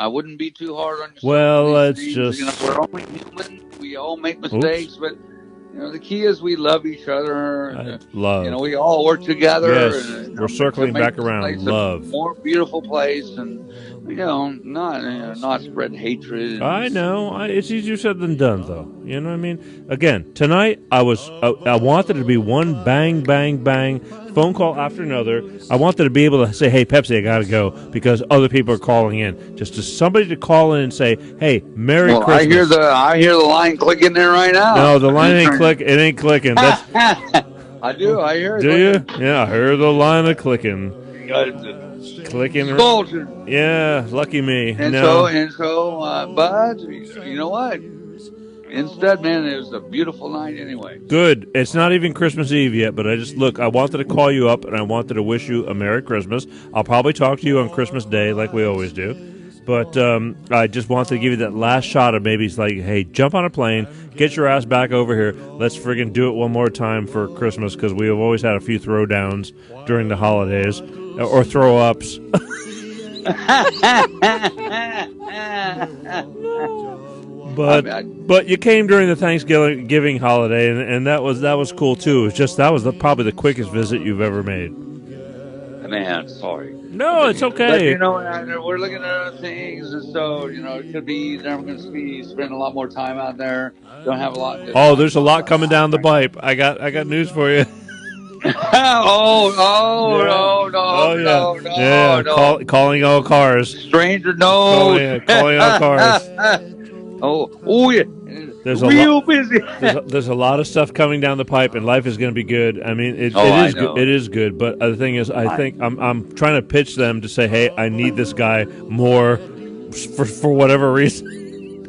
wouldn't be too hard on yourself. Well, let's just. We're only human. We all make mistakes, but the key is we love each other. Love. We all work together. Yes, and, we're circling back around. Love. A more beautiful place, and not spread hatred. I know. It's easier said than done, though. You know what I mean? Again, tonight I wanted to be one bang, bang, bang phone call after another. I wanted to be able to say, "Hey, Pepsi, I gotta go," because other people are calling in. Just to somebody to call in and say, "Hey, Merry Christmas." I hear the line clicking there right now. No, the line ain't click. It ain't clicking. That's, I do. I hear it. Do you? Yeah, I heard the line of clicking. Clicking. Yeah, lucky me. And so, but you know what? Instead, man, it was a beautiful night anyway. Good. It's not even Christmas Eve yet, but I wanted to call you up and I wanted to wish you a Merry Christmas. I'll probably talk to you on Christmas Day like we always do. But I just wanted to give you that last shot of maybe it's like, hey, jump on a plane, get your ass back over here. Let's friggin' do it one more time for Christmas because we have always had a few throwdowns during the holidays or throw-ups. But you came during the Thanksgiving holiday, and that was cool too. It's just that was probably the quickest visit you've ever made. Man, sorry. No, it's okay. But, we're looking at other things, and so it could be never going to be spending a lot more time out there. Don't have a lot. There's a lot coming down the pipe. I got news for you. No. Calling all cars. Stranger knows. Calling all cars. Yeah. There's busy. There's a lot of stuff coming down the pipe, and life is going to be good. I mean, it is good. But the thing is, I think I'm trying to pitch them to say, hey, I need this guy more for whatever reason.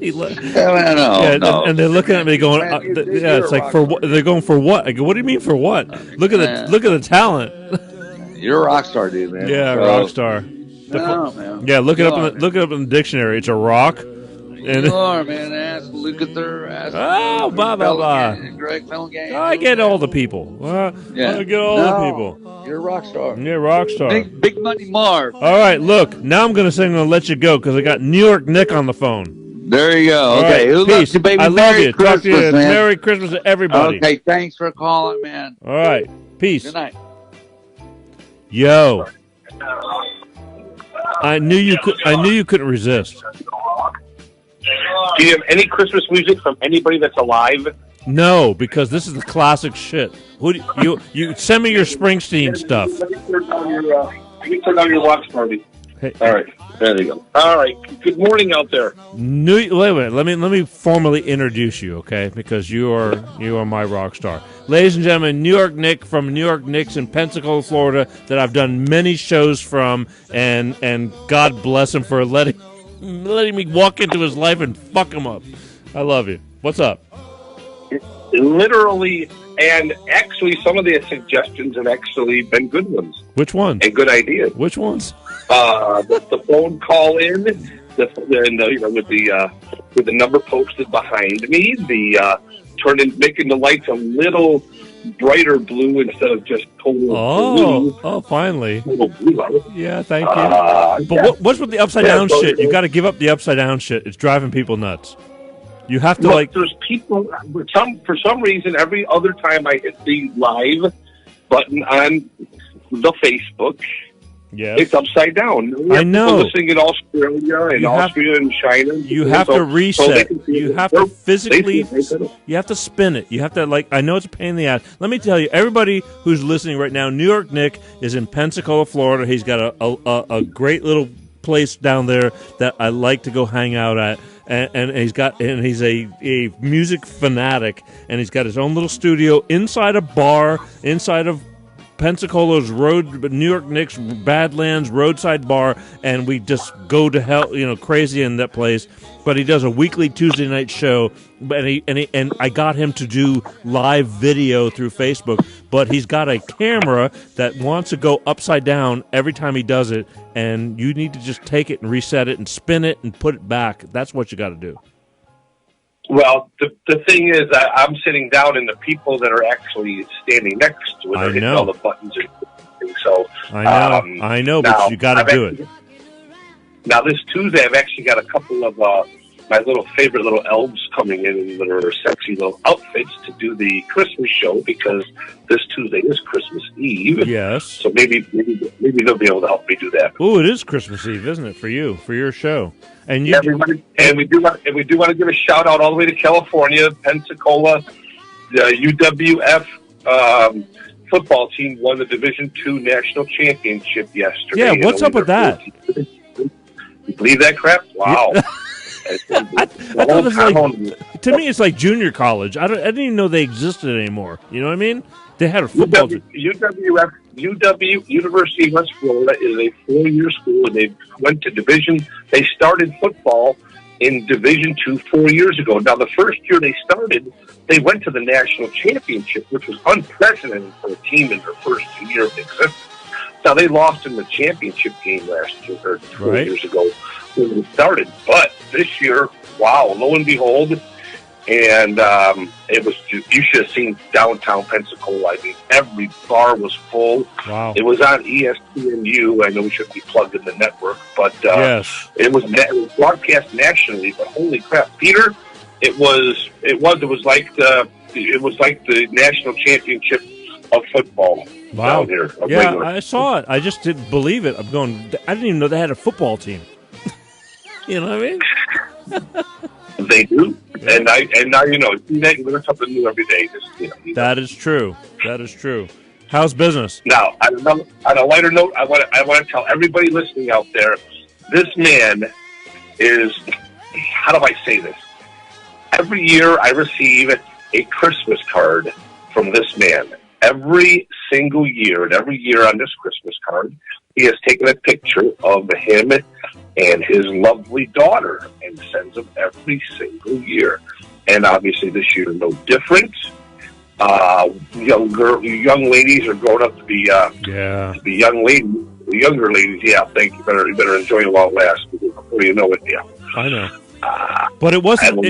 No. And they're looking at me going, it's like they're going for what? I go, what do you mean for what? Look at the talent. You're a rock star, dude, man. Yeah, rock star. Man. Yeah, look it up in the dictionary. It's a rock. And you are, man. Ask Lukather. Blah, blah, blah. Greg Felgen. I get all the people. I get all the people. You're a rock star. Yeah, rock star. Big Money Marv. All right, look. Now I'm going to let you go because I got New York Nick on the phone. There you go. All okay. Right, peace. You, baby? I love Merry you. Christmas, Talk to you. Man. Merry Christmas to everybody. Okay, thanks for calling, man. All right. Peace. Good night. Yo. I knew you couldn't resist. Do you have any Christmas music from anybody that's alive? No, because this is the classic shit. You send me your Springsteen stuff. Let me turn down your watch party. Hey. All right, there you go. All right, good morning out there. Wait. Let me formally introduce you, okay? Because you are my rock star, ladies and gentlemen. New York Nick from New York Knicks in Pensacola, Florida, that I've done many shows from, and God bless him for letting me walk into his life and fuck him up. I love you. What's up? Literally, and actually, some of the suggestions have actually been good ones. Which ones? And good ideas. Which ones? The phone call in, with the number posted behind me, making the lights a little brighter blue instead of just total blue. Oh, finally. Total blue. Yeah, thank you. But what's with the upside down shit? You got to give up the upside down shit. It's driving people nuts. You have to There's people for some reason. Every other time I hit the live button on the Facebook, it's upside down. I know. People listening in Australia and China. You have to reset. You have to physically. You have to spin it. You have to I know it's a pain in the ass. Let me tell you, everybody who's listening right now, New York Nick is in Pensacola, Florida. He's got a great little place down there that I like to go hang out at. And he's a music fanatic, and he's got his own little studio inside a bar, inside of Pensacola's New York Knicks Badlands roadside bar, and we just go to hell, crazy in that place. But he does a weekly Tuesday night show, and I got him to do live video through Facebook. But he's got a camera that wants to go upside down every time he does it, and you need to just take it and reset it and spin it and put it back. That's what you got to do. Well, the thing is, I'm sitting down, and the people that are actually standing next to it are hitting all the buttons. So I know, but you got to do it. Now, this Tuesday, I've actually got a couple of my little favorite little elves coming in their sexy little outfits to do the Christmas show, because this Tuesday is Christmas Eve. Yes. So maybe they'll be able to help me do that. Oh, it is Christmas Eve, isn't it, for you, for your show? And you, and we do want to give a shout out all the way to California, Pensacola. The UWF football team won the Division II national championship yesterday. Yeah, what's up with that? You believe that crap? Wow. I thought it was like, to me, it's like junior college. I didn't even know they existed anymore. You know what I mean? They had a football team. UW, University of West Florida, is a 4-year school, and they went to Division. They started football in Division II 4 years ago. Now, the first year they started, they went to the national championship, which was unprecedented for a team in their first year of existence. Now, they lost in the championship game last year, or 4 years ago, when they started. But this year, wow, lo and behold, and it was, you should have seen downtown Pensacola. I mean, every bar was full. Wow. It was on ESPNU. I know we shouldn't be plugged in the network, but yes. it was broadcast nationally. But holy crap, Peter! It was like the national championship of football. Wow. Down here. Yeah, I saw it. I just didn't believe it. I'm going, I didn't even know they had a football team. You know what I mean? They do. Yeah. And now you know, you learn something new every day. That is true. That is true. How's business? Now, on a lighter note, I want to tell everybody listening out there, this man is, how do I say this? Every year I receive a Christmas card from this man. Every single year, and every year on this Christmas card, he has taken a picture of him and his lovely daughter and sends them every single year. And obviously this year no different. Young ladies are growing up to be young ladies. The younger ladies, yeah, thank you. You better enjoy it while it lasts, before you know it, yeah. I know. But it wasn't.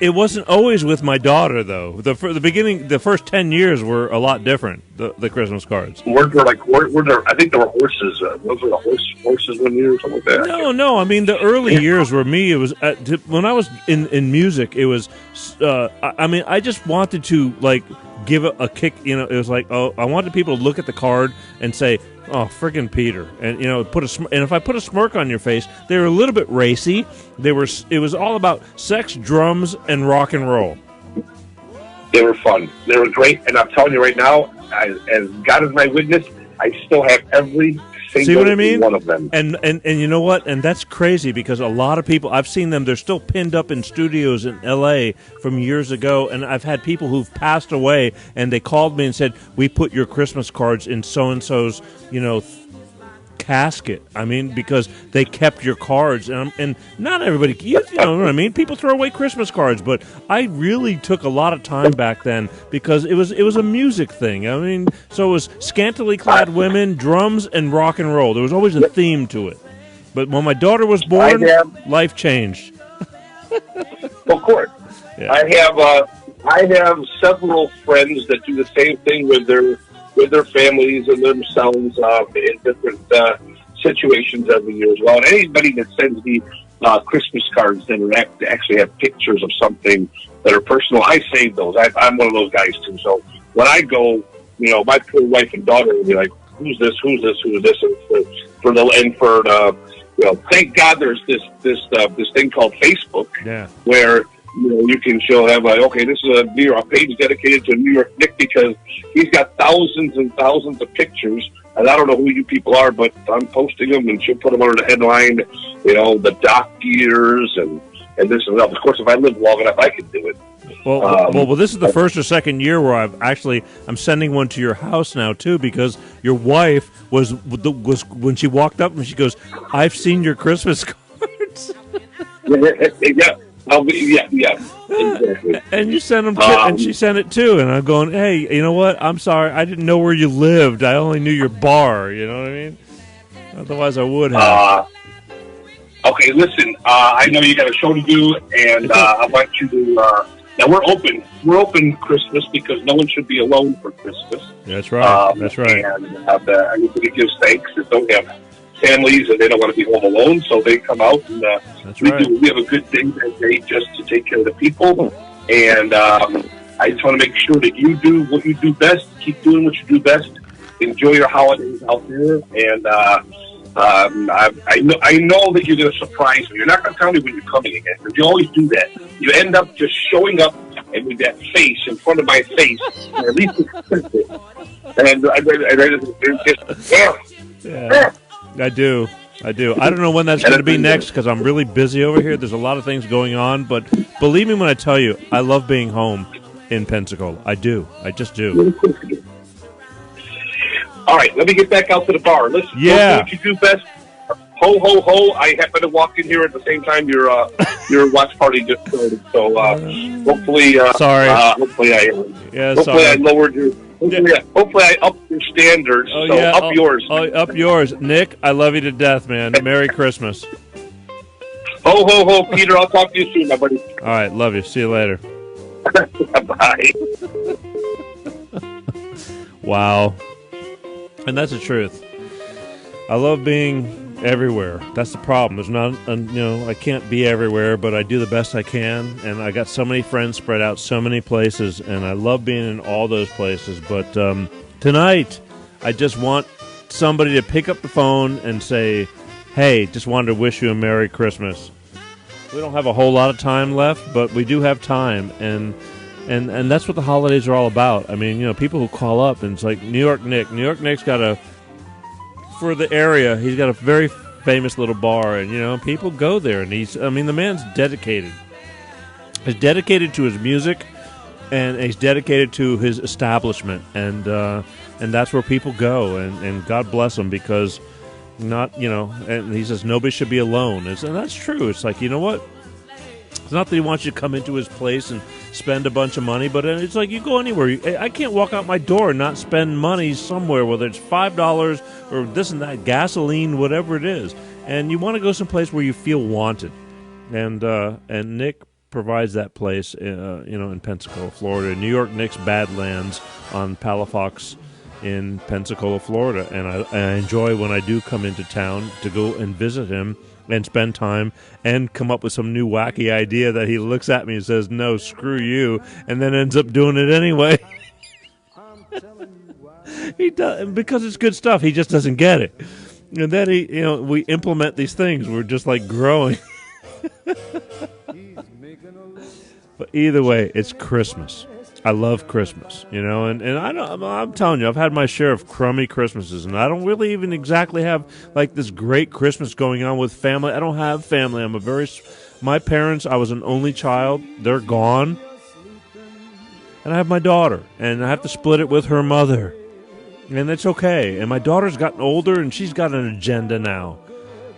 It wasn't always with my daughter, though. The beginning, the first 10 years were a lot different. The Christmas cards. Were there? I think there were horses. Those were the horses one year or something like that. No. I mean, the early years were me. It was when I was in music. It was. I mean, I just wanted to give it a kick. You know, it was like, I wanted people to look at the card and say, "Oh, friggin' Peter," and and if I put a smirk on your face, they were a little bit racy. It was all about sex, drums, and rock and roll. They were fun. They were great, and I'm telling you right now, as God is my witness, I still have every single one of them. And you know what? And that's crazy because a lot of people, I've seen them. They're still pinned up in studios in L.A. from years ago, and I've had people who've passed away, and they called me and said, "We put your Christmas cards in so and so's, casket." I mean, because they kept your cards, and not everybody, you know what I mean. People throw away Christmas cards, but I really took a lot of time back then because it was a music thing. I mean, so it was scantily clad women, drums, and rock and roll. There was always a theme to it. But when my daughter was born, life changed. Of course, yeah. I have several friends that do the same thing with their families and themselves in different situations every year as well. And anybody that sends me Christmas cards that actually have pictures of something that are personal, I save those. I'm one of those guys too. So when I go, my poor wife and daughter will be like, "Who's this? Who's this? Who's this?" And thank God there's this thing called Facebook, where you can have this is a page dedicated to New York Nick, because he's got thousands and thousands of pictures, and I don't know who you people are, but I'm posting them, and she'll put them under the headline, the dock gears and this and that. Of course, if I live long enough, I can do it. Well, this is the first or second year where I'm sending one to your house now too, because your wife was when she walked up and she goes, "I've seen your Christmas cards." Yeah. Exactly. And you sent them, and she sent it too. And I'm going, "Hey, you know what? I'm sorry, I didn't know where you lived. I only knew your bar." You know what I mean? Otherwise, I would have. Okay, listen. I know you got a show to do, and I want you to. Now we're open. We're open Christmas because no one should be alone for Christmas. That's right. That's right. And everybody gives thanks that don't have families and they don't want to be home alone, so they come out and That's right. we have a good day that day just to take care of the people. And I just want to make sure that you do what you do best. Keep doing what you do best. Enjoy your holidays out there. And I know that you're going to surprise me. You're not going to tell me when you're coming again, because you always do that. You end up just showing up and with that face in front of my face, or at least expect it. And I just, Yeah, I do. I don't know when that's going to be next because I'm really busy over here. There's a lot of things going on, but believe me when I tell you, I love being home in Pensacola. I do. I just do. All right, let me get back out to the bar. Listen, do what you do best. Ho, ho, ho. I happen to walk in here at the same time your watch party just started. So hopefully, sorry. Hopefully I lowered your. Hopefully I upped your standards. Up yours. Up yours. Nick, I love you to death, man. Merry Christmas. Ho, ho, ho, Peter. I'll talk to you soon, my buddy. All right, love you. See you later. Bye. Wow. And that's the truth. I love being everywhere. That's the problem. There's not, I can't be everywhere, but I do the best I can. And I got so many friends spread out so many places, and I love being in all those places. But tonight, I just want somebody to pick up the phone and say, hey, just wanted to wish you a Merry Christmas. We don't have a whole lot of time left, but we do have time. And that's what the holidays are all about. I mean, people who call up, and it's like New York Nick. New York Nick's got for the area, he's got a very famous little bar, and, people go there, and the man's dedicated. He's dedicated to his music, and he's dedicated to his establishment, and that's where people go, and God bless him, because and he says nobody should be alone, and that's true. It's like, you know what? It's not that he wants you to come into his place and spend a bunch of money, but it's like you go anywhere. I can't walk out my door and not spend money somewhere, whether it's $5 or this and that, gasoline, whatever it is. And you want to go someplace where you feel wanted. And Nick provides that place, in Pensacola, Florida. New York Nick's Badlands on Palafox in Pensacola, Florida. And I enjoy when I do come into town to go and visit him and spend time and come up with some new wacky idea that he looks at me and says, no, screw you, and then ends up doing it anyway. He does, because it's good stuff. He just doesn't get it. And then we implement these things. We're just like growing. But either way, it's Christmas. I love Christmas, and I'm telling you, I've had my share of crummy Christmases, and I don't really even exactly have like this great Christmas going on with family. I don't have family. My parents, I was an only child. They're gone. And I have my daughter, and I have to split it with her mother. And it's okay. And my daughter's gotten older, and she's got an agenda now.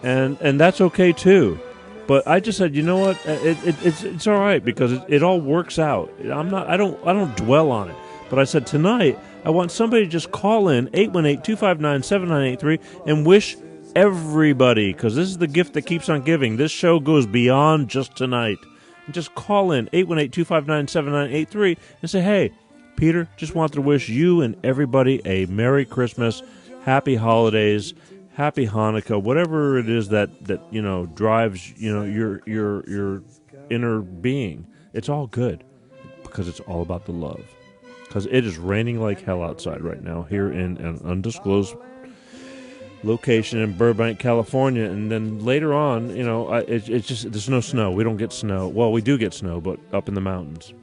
And that's okay too. But I just said, you know what? It's all right, because it all works out. I don't dwell on it. But I said tonight I want somebody to just call in 818-259-7983 and wish everybody, because this is the gift that keeps on giving. This show goes beyond just tonight. And just call in 818-259-7983 and say, hey, Peter, just wanted to wish you and everybody a Merry Christmas, Happy Holidays, Happy Hanukkah, whatever it is that drives your inner being. It's all good, because it's all about the love. Because it is raining like hell outside right now here in an undisclosed location in Burbank, California. And then later on, it's just there's no snow. We don't get snow. Well, we do get snow, but up in the mountains.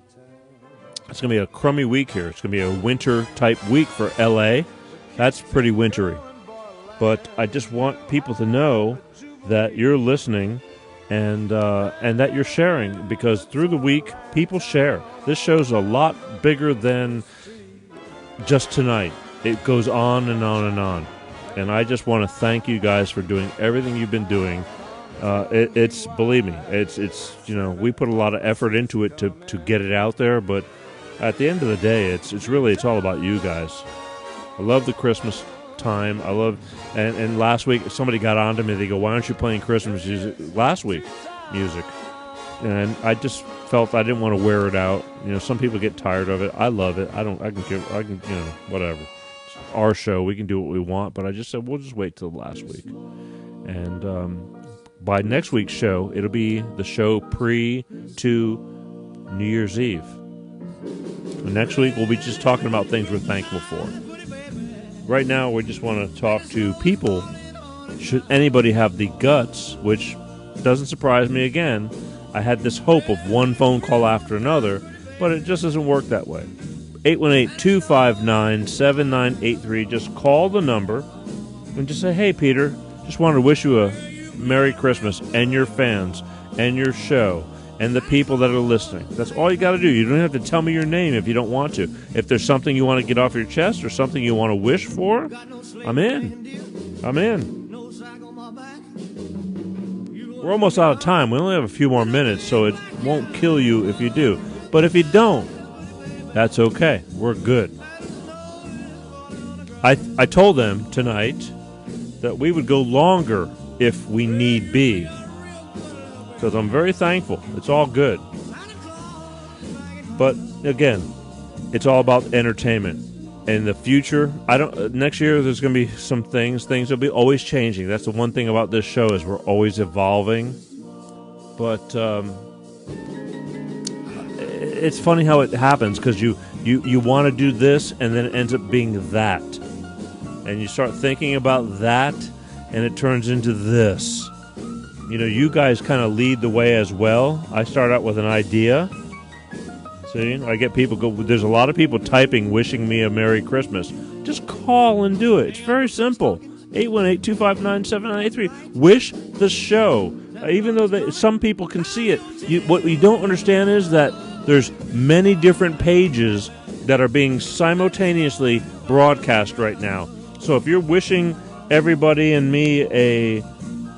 It's going to be a crummy week here. It's going to be a winter-type week for L.A. That's pretty wintry. But I just want people to know that you're listening and that you're sharing, because through the week, people share. This show's a lot bigger than just tonight. It goes on and on and on. And I just want to thank you guys for doing everything you've been doing. It's believe me, it's we put a lot of effort into it to get it out there, but at the end of the day, it's all about you guys. I love the Christmas time. I love, and last week somebody got on to me. They go, "Why aren't you playing Christmas music last week?" And I just felt I didn't want to wear it out. Some people get tired of it. I love it. I can whatever. our show. We can do what we want, but I just said we'll just wait till last week. And by next week's show, it'll be the show pre to New Year's Eve. Next week, we'll be just talking about things we're thankful for. Right now, we just want to talk to people. Should anybody have the guts, which doesn't surprise me again, I had this hope of one phone call after another, but it just doesn't work that way. 818-259-7983. Just call the number and just say, hey, Peter, just wanted to wish you a Merry Christmas and your fans and your show and the people that are listening. That's all you got to do. You don't have to tell me your name if you don't want to. If there's something you want to get off your chest or something you want to wish for, I'm in. I'm in. We're almost out of time. We only have a few more minutes, so it won't kill you if you do. But if you don't, that's okay. We're good. I told them tonight that we would go longer if we need be, because I'm very thankful. It's all good. But again, it's all about entertainment. In the future, next year there's going to be some things will be always changing. That's the one thing about this show is we're always evolving. But it's funny how it happens, because you want to do this and then it ends up being that. And you start thinking about that and it turns into this. You know, you guys kind of lead the way as well. I start out with an idea. See, I get people there's a lot of people typing wishing me a Merry Christmas. Just call and do it. It's very simple. 818-259-7983. Wish the show. Even though some people can see it. What you don't understand is that there's many different pages that are being simultaneously broadcast right now. So if you're wishing everybody and me a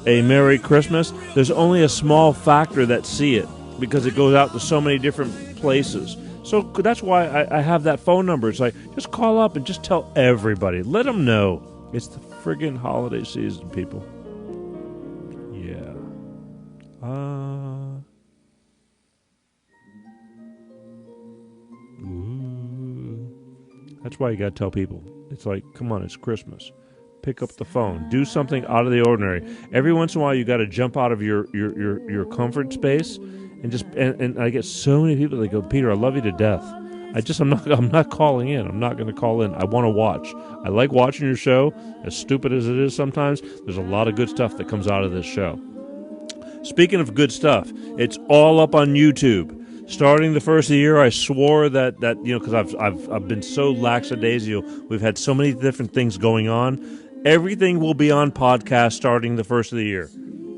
Merry Christmas, there's only a small factor that see it, because it goes out to so many different places. So that's why I have that phone number. It's like, just call up and just tell everybody. Let them know. It's the friggin' holiday season, people. Yeah. That's why you gotta tell people. It's like, come on, it's Christmas. Pick up the phone. Do something out of the ordinary. Every once in a while, you got to jump out of your comfort space, and I get so many people that go, Peter, I love you to death. I'm not calling in. I'm not going to call in. I want to watch. I like watching your show. As stupid as it is sometimes, there's a lot of good stuff that comes out of this show. Speaking of good stuff, it's all up on YouTube. Starting the first of the year, I swore that because I've been so lackadaisical. We've had so many different things going on. Everything will be on podcast starting the first of the year.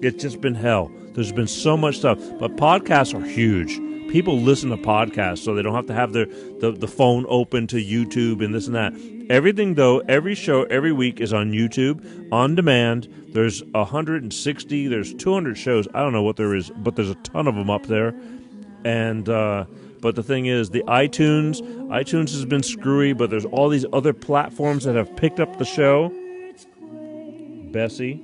It's just been hell. There's been so much stuff. But podcasts are huge. People listen to podcasts, so they don't have to have the phone open to YouTube and this and that. Everything, though, every show, every week is on YouTube, on demand. There's 160, there's 200 shows. I don't know what there is, but there's a ton of them up there. And but the thing is, the iTunes has been screwy, but there's all these other platforms that have picked up the show. Bessie,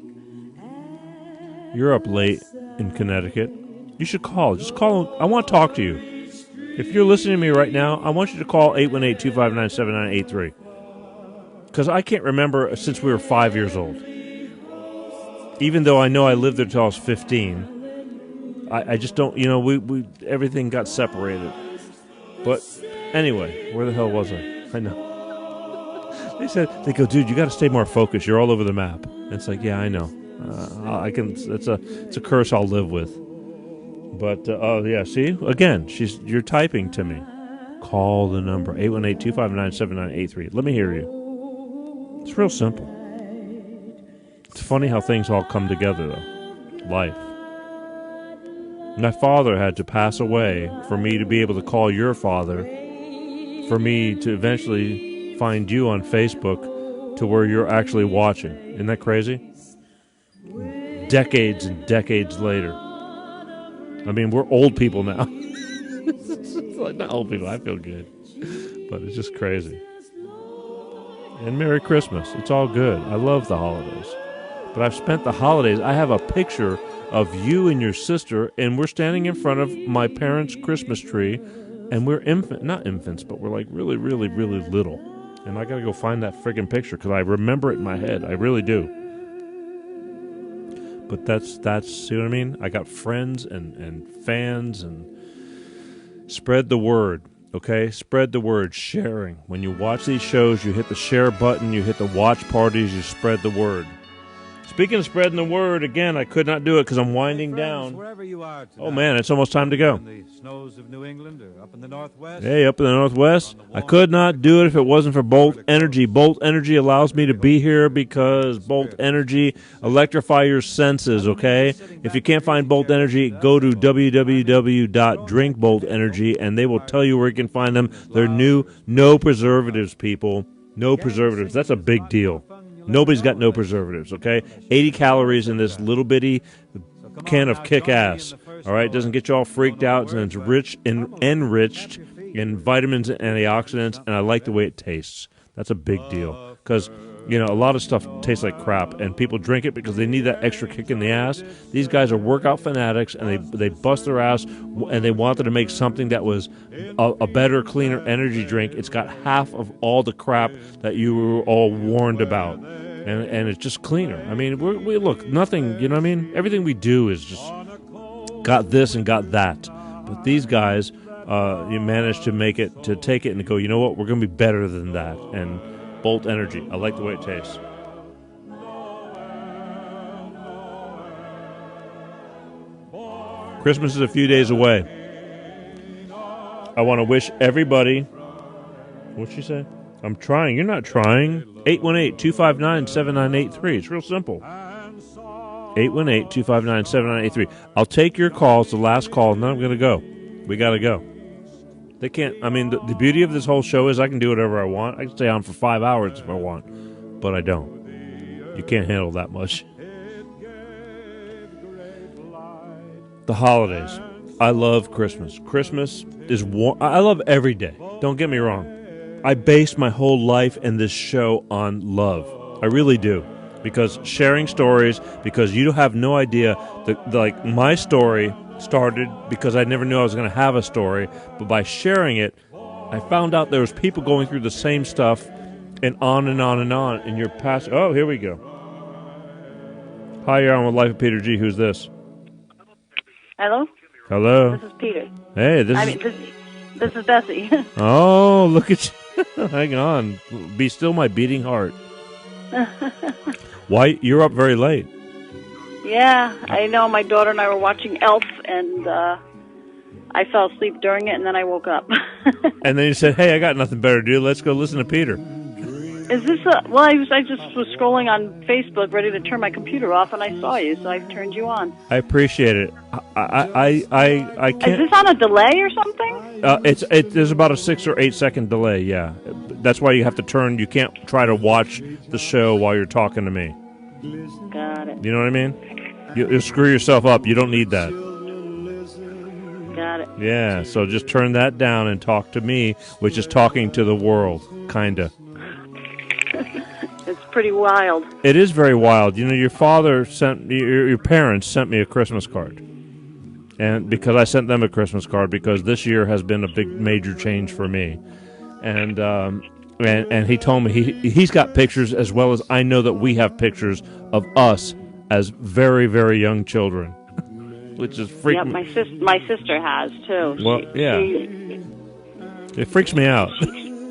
you're up late in Connecticut. You should call. Just call. I want to talk to you. If you're listening to me right now, I want you to call 818-259-7983. Because I can't remember since we were 5 years old. Even though I know I lived there until I was 15. I just don't, we everything got separated. But anyway, where the hell was I? I know. They go, dude, you got to stay more focused. You're all over the map. And it's like, yeah, I know. It's a curse I'll live with. But yeah, see, again, you're typing to me. Call the number 818-259-7983. Let me hear you. It's real simple. It's funny how things all come together, though. Life. My father had to pass away for me to be able to call your father, for me to eventually find you on Facebook to where you're actually watching. Isn't that crazy? Decades and decades later. I mean, we're old people now. It's like, not old people, I feel good. But it's just crazy. And Merry Christmas. It's all good. I love the holidays. But I've spent the holidays, I have a picture of you and your sister, and we're standing in front of my parents' Christmas tree, and we're not infants, but we're like really, really, really little. And I got to go find that friggin' picture because I remember it in my head. I really do. But that's see what I mean? I got friends and fans and spread the word, okay? Spread the word, sharing. When you watch these shows, you hit the share button, you hit the watch parties, you spread the word. Speaking of spreading the word, again, I could not do it because I'm winding down. Oh, man, it's almost time to go. Hey, up in the Northwest. I could not do it if it wasn't for Bolt Energy. Bolt Energy allows me to be here because Bolt Energy electrify your senses, okay? If you can't find Bolt Energy, go to www.drinkboltenergy, and they will tell you where you can find them. They're new, no preservatives, people. No preservatives. That's a big deal. Nobody's got no preservatives, okay? 80 calories in this little bitty can of kick-ass, all right? It doesn't get you all freaked out, and it's enriched in vitamins and antioxidants, and I like the way it tastes. That's a big deal because, you know, a lot of stuff tastes like crap, and people drink it because they need that extra kick in the ass. These guys are workout fanatics, and they bust their ass, and they wanted to make something that was a better, cleaner energy drink. It's got half of all the crap that you were all warned about, and it's just cleaner. I mean, we look, nothing, you know what I mean? Everything we do is just got this and got that. But these guys, you managed to make it, to take it and go, you know what, we're going to be better than that. And Bolt Energy, I like the way it tastes. Christmas is a few days away. I want to wish everybody, what'd she say? I'm trying. You're not trying. 818-259-7983. It's real simple. 818-259-7983. I'll take your call. It's the last call, and then I'm going to go. We got to go. They can't, I mean, the beauty of this whole show is I can do whatever I want. I can stay on for 5 hours if I want, but I don't. You can't handle that much. The holidays. I love Christmas. Christmas is I love every day. Don't get me wrong. I base my whole life and this show on love. I really do. Because sharing stories, because you have no idea, like my story started because I never knew I was going to have a story, but by sharing it, I found out there was people going through the same stuff, and on and on and on, and you're past. Oh, here we go. Hi, you're on with Life of Peter G. Who's this? Hello? Hello. This is Peter. Hey, this is Bessie. Oh, look at you. Hang on. Be still my beating heart. Why? You're up very late. Yeah, I know. My daughter and I were watching Elf, and I fell asleep during it, and then I woke up. And then you said, hey, I got nothing better to do. Let's go listen to Peter. Is this well, I just was scrolling on Facebook, ready to turn my computer off, and I saw you, so I turned you on. I appreciate it. I can't. Is this on a delay or something? There's about a 6 or 8 second delay. Yeah, that's why you have to turn. You can't try to watch the show while you're talking to me. Got it. You know what I mean? You'll screw yourself up. You don't need that. Got it. Yeah, so just turn that down and talk to me, which is talking to the world, kinda. It's pretty wild. It is very wild. You know, your father sent me, your parents sent me a Christmas card. And because I sent them a Christmas card, because this year has been a big major change for me. And he told me he's got pictures, as well as I know that we have pictures of us as very, very young children. Which is freaking. Yeah, my sister has too. Well, it freaks me out.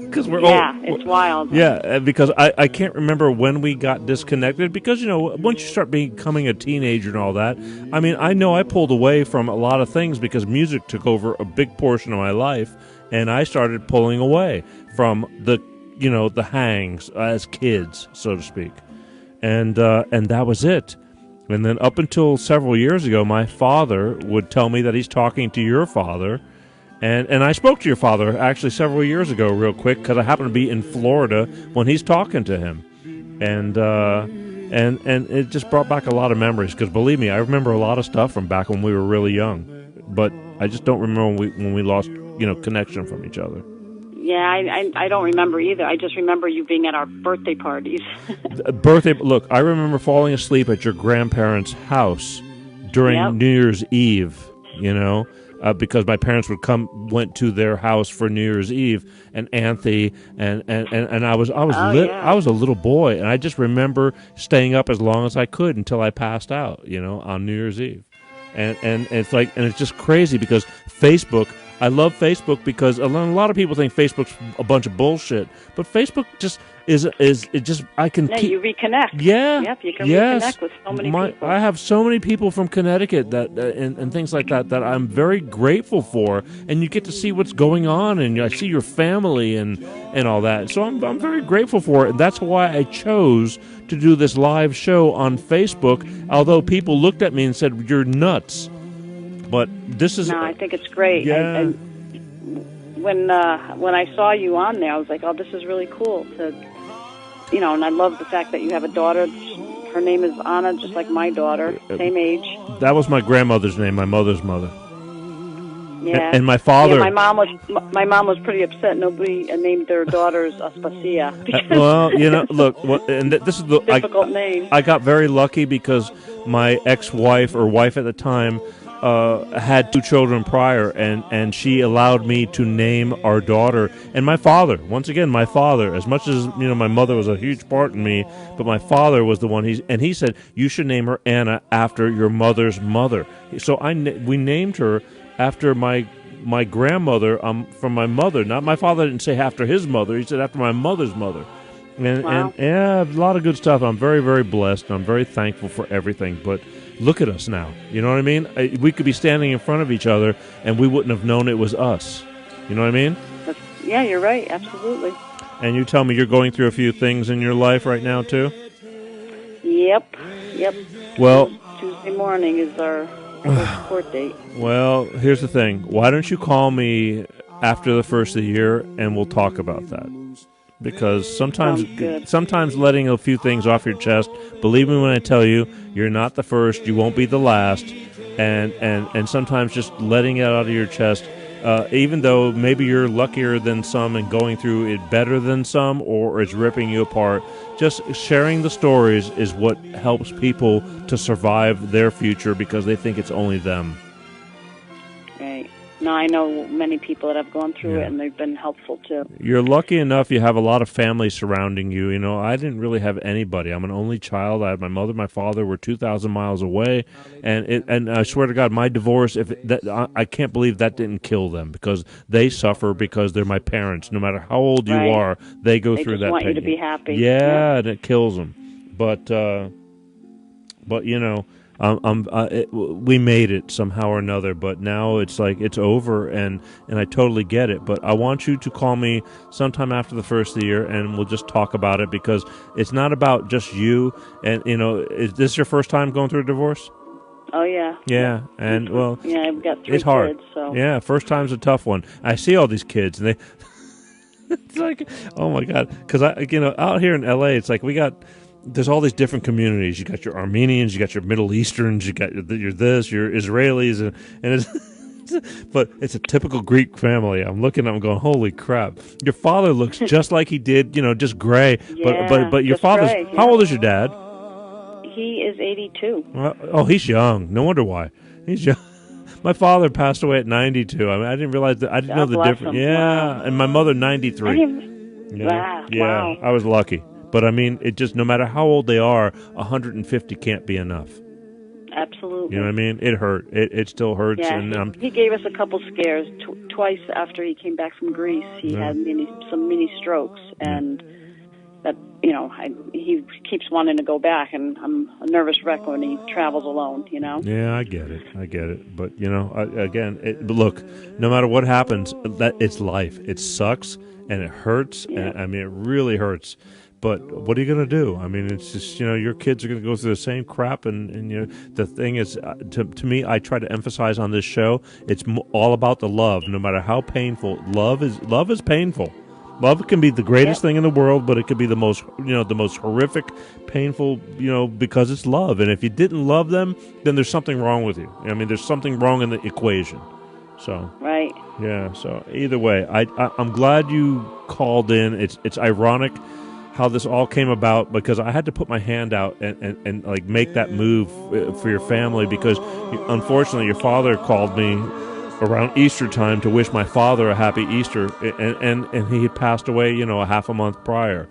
Because we're it's wild. Yeah, because I can't remember when we got disconnected. Because, you know, once you start becoming a teenager and all that, I mean, I know I pulled away from a lot of things because music took over a big portion of my life, and I started pulling away from the hangs as kids, so to speak, and that was it. And then up until several years ago, my father would tell me that he's talking to your father. And I spoke to your father actually several years ago real quick because I happened to be in Florida when he's talking to him. And it just brought back a lot of memories because, believe me, I remember a lot of stuff from back when we were really young. But I just don't remember when we lost, connection from each other. Yeah, I don't remember either. I just remember you being at our birthday parties. Look, I remember falling asleep at your grandparents' house during New Year's Eve, because my parents went to their house for New Year's Eve, and Anthony and I was I was a little boy, and I just remember staying up as long as I could until I passed out, on New Year's Eve, and it's just crazy because Facebook. I love Facebook because a lot of people think Facebook's a bunch of bullshit, but Facebook just is it just I can you reconnect. Yeah. Yep, you can reconnect with so many people. I have so many people from Connecticut that and things like that I'm very grateful for, and you get to see what's going on, and I see your family and all that. So I'm very grateful for it, and that's why I chose to do this live show on Facebook, although people looked at me and said, "You're nuts." But this is... No, I think it's great. Yeah. When I saw you on there, I was like, oh, this is really cool. And I love the fact that you have a daughter. Her name is Anna, just like my daughter, same age. That was my grandmother's name, my mother's mother. Yeah. And my father... Yeah, my mom was pretty upset. Nobody named their daughters Aspasia. Well, look, and this is the... difficult name. I got very lucky because my ex-wife, or wife at the time... had 2 children prior, and she allowed me to name our daughter. And my father, once again, as much as my mother was a huge part in me, but my father was the one. He said you should name her Anna after your mother's mother. So we named her after my grandmother from my mother. Not my father didn't say after his mother. He said after my mother's mother. And yeah, a lot of good stuff. I'm very, very blessed. I'm very thankful for everything. But look at us now. You know what I mean? We could be standing in front of each other, and we wouldn't have known it was us. You know what I mean? Yeah, you're right. Absolutely. And you tell me you're going through a few things in your life right now, too? Yep. Well... Tuesday morning is our first court date. Well, here's the thing. Why don't you call me after the first of the year, and we'll talk about that? Because sometimes letting a few things off your chest, believe me when I tell you, you're not the first, you won't be the last, and sometimes just letting it out of your chest, even though maybe you're luckier than some and going through it better than some, or it's ripping you apart, just sharing the stories is what helps people to survive their future because they think it's only them. Right. No, I know many people that have gone through it, and they've been helpful, too. You're lucky enough you have a lot of family surrounding you. I didn't really have anybody. I'm an only child. I had my mother, my father were 2,000 miles away, and I swear to God, my divorce, I can't believe that didn't kill them, because they suffer because they're my parents. No matter how old you are, they go through that pain. They just want you to be happy. Yeah, and it kills them. But we made it somehow or another, but now it's like it's over, and I totally get it. But I want you to call me sometime after the first of the year, and we'll just talk about it, because it's not about just you. And is this your first time going through a divorce? Oh yeah. Yeah, and well, yeah, I've got 3 it's hard. kids. So yeah, first time's a tough one. I see all these kids, and they. It's like, oh my God, because out here in LA, it's like there's all these different communities. You got your Armenians, you got your Middle Easterns, you got your Israelis, and it's but it's a typical Greek family. I'm looking, I'm going, holy crap! Your father looks just like he did, just gray. Yeah, but your father's gray, yeah. How old is your dad? He is 82. He's young. No wonder why. He's young. My father passed away at 92. I mean, I didn't realize that. I didn't know the difference. Yeah, and my mother 93. Wow. I was lucky. But I mean, it just, no matter how old they are, 150 can't be enough. Absolutely. You know what I mean? It hurt. It still hurts. Yeah, and he gave us a couple scares. Twice after he came back from Greece, he had some mini strokes, and that he keeps wanting to go back, and I'm a nervous wreck when he travels alone. Yeah, I get it. But again, but look, no matter what happens, it's life. It sucks and it hurts. Yeah. And I mean, it really hurts. But what are you going to do? I mean, it's just, your kids are going to go through the same crap. And the thing is, to me, I try to emphasize on this show, it's all about the love, no matter how painful. Love is painful. Love can be the greatest thing in the world, but it could be the most horrific, painful, because it's love. And if you didn't love them, then there's something wrong with you. I mean, there's something wrong in the equation. So right. Yeah. So either way, I'm glad you called in. It's ironic how this all came about, because I had to put my hand out and like make that move for your family, because unfortunately your father called me around Easter time to wish my father a happy Easter, and he had passed away, a half a month prior.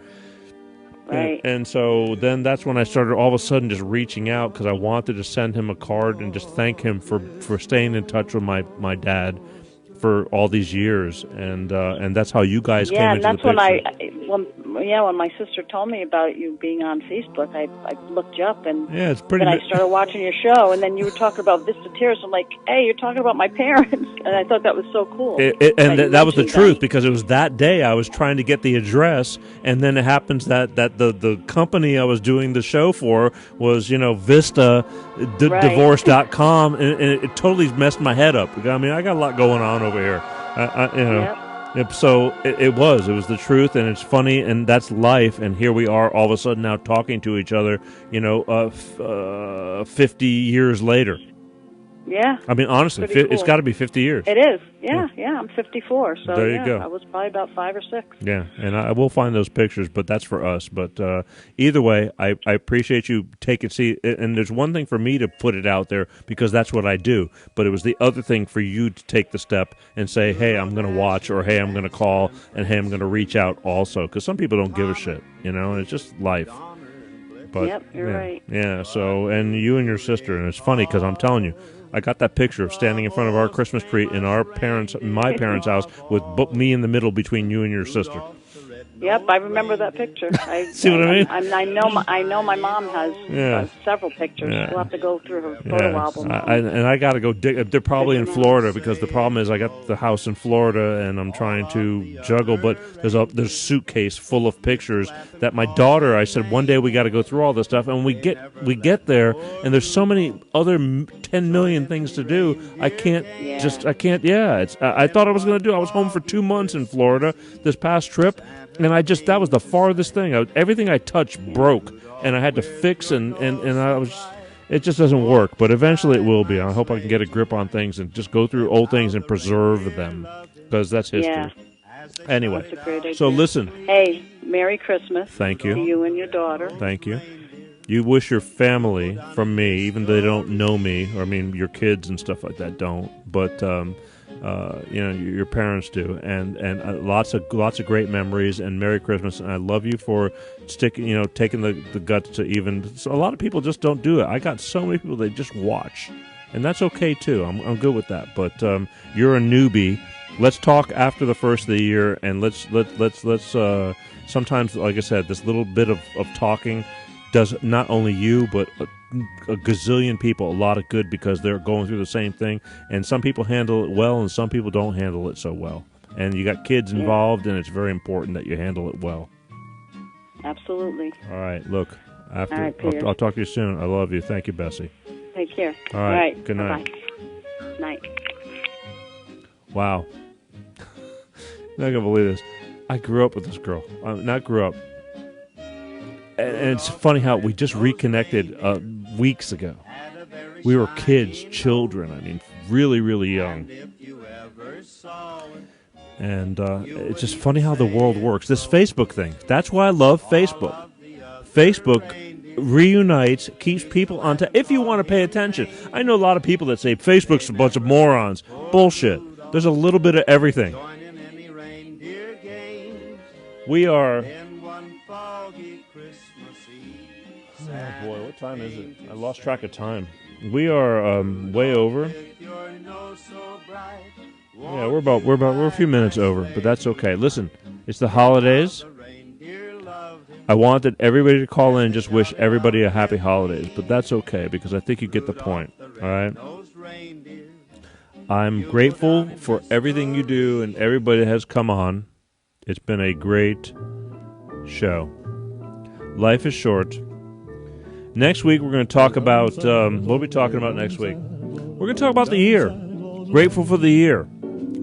Right. And so then that's when I started all of a sudden just reaching out because I wanted to send him a card and just thank him for staying in touch with my dad for all these years, and that's how you guys came into the picture. Yeah, that's when my sister told me about you being on Facebook, I looked you up, and it's pretty. Then I started watching your show, and then you were talking about Vista Terrace. I'm like, hey, you're talking about my parents, and I thought that was so cool. That was the truth, because it was that day I was trying to get the address, and then it happens that the company I was doing the show for was Vista Divorce.com, and it totally messed my head up. I mean, I got a lot going on over here. So it was the truth, and it's funny, and that's life. And here we are, all of a sudden now talking to each other, 50 years later. Yeah. I mean, honestly, cool. It's got to be 50 years. It is. Yeah. I'm 54. So there you go. I was probably about 5 or 6. Yeah, and I will find those pictures, but that's for us. But either way, I appreciate you taking. See, and there's one thing for me to put it out there because that's what I do. But it was the other thing for you to take the step and say, "Hey, I'm going to watch," or "Hey, I'm going to call," and "Hey, I'm going to reach out." Also, because some people don't give a shit, and it's just life. But, yep, you're right. Yeah. So, and you and your sister, and it's funny because I'm telling you, I got that picture of standing in front of our Christmas tree in my parents' house with me in the middle between you and your sister. Yep, I remember that picture. See what I mean? I know my mom has several pictures. Yeah. We'll have to go through her photo album. I got to go dig. They're probably in Florida because the problem is I got the house in Florida and I'm trying to juggle. But there's a suitcase full of pictures that my daughter. I said one day we got to go through all this stuff, and we get there, and there's so many other 10 million things to do. I can't. Yeah, I thought I was going to do. I was home for 2 months in Florida this past trip. And that was the farthest thing. Everything I touched broke, and I had to fix, and it just doesn't work. But eventually it will be. I hope I can get a grip on things and just go through old things and preserve them, because that's history. Yeah. Anyway, that's a great idea. So listen. Hey, Merry Christmas. Thank you. To you and your daughter. Thank you. You wish your family from me, even though they don't know me, or I mean your kids and stuff like that don't, but your parents do, and lots of great memories, and Merry Christmas, and I love you for taking the guts to even. So a lot of people just don't do it. I got so many people that just watch, and that's okay too. I'm good with that. But you're a newbie. Let's talk after the first of the year, and let's sometimes, like I said, this little bit of talking does not only you but a gazillion people a lot of good, because they're going through the same thing, and some people handle it well and some people don't handle it so well, and you got kids involved, and it's very important that you handle it well. Absolutely. All right, look, all right, Peter. I'll talk to you soon. I love you. Thank you, Bessie. Take care. All right. Good night. Bye-bye. Night. Wow. Not gonna believe this. I grew up with this girl. Not grew up. And it's funny how we just reconnected weeks ago. We were kids, children. I mean, really, really young. And it's just funny how the world works. This Facebook thing. That's why I love Facebook. Facebook reunites, keeps people on if you want to pay attention. I know a lot of people that say Facebook's a bunch of morons. Bullshit. There's a little bit of everything. We are... Oh boy, what time is it? I lost track of time. We are way over. Yeah, we're a few minutes over, but that's okay. Listen, it's the holidays. I wanted everybody to call in and just wish everybody a happy holidays, but that's okay because I think you get the point. All right. I'm grateful for everything you do and everybody that has come on. It's been a great show. Life is short. Next week, we're going to talk about, what are we talking about next week? We're going to talk about the year. Grateful for the year.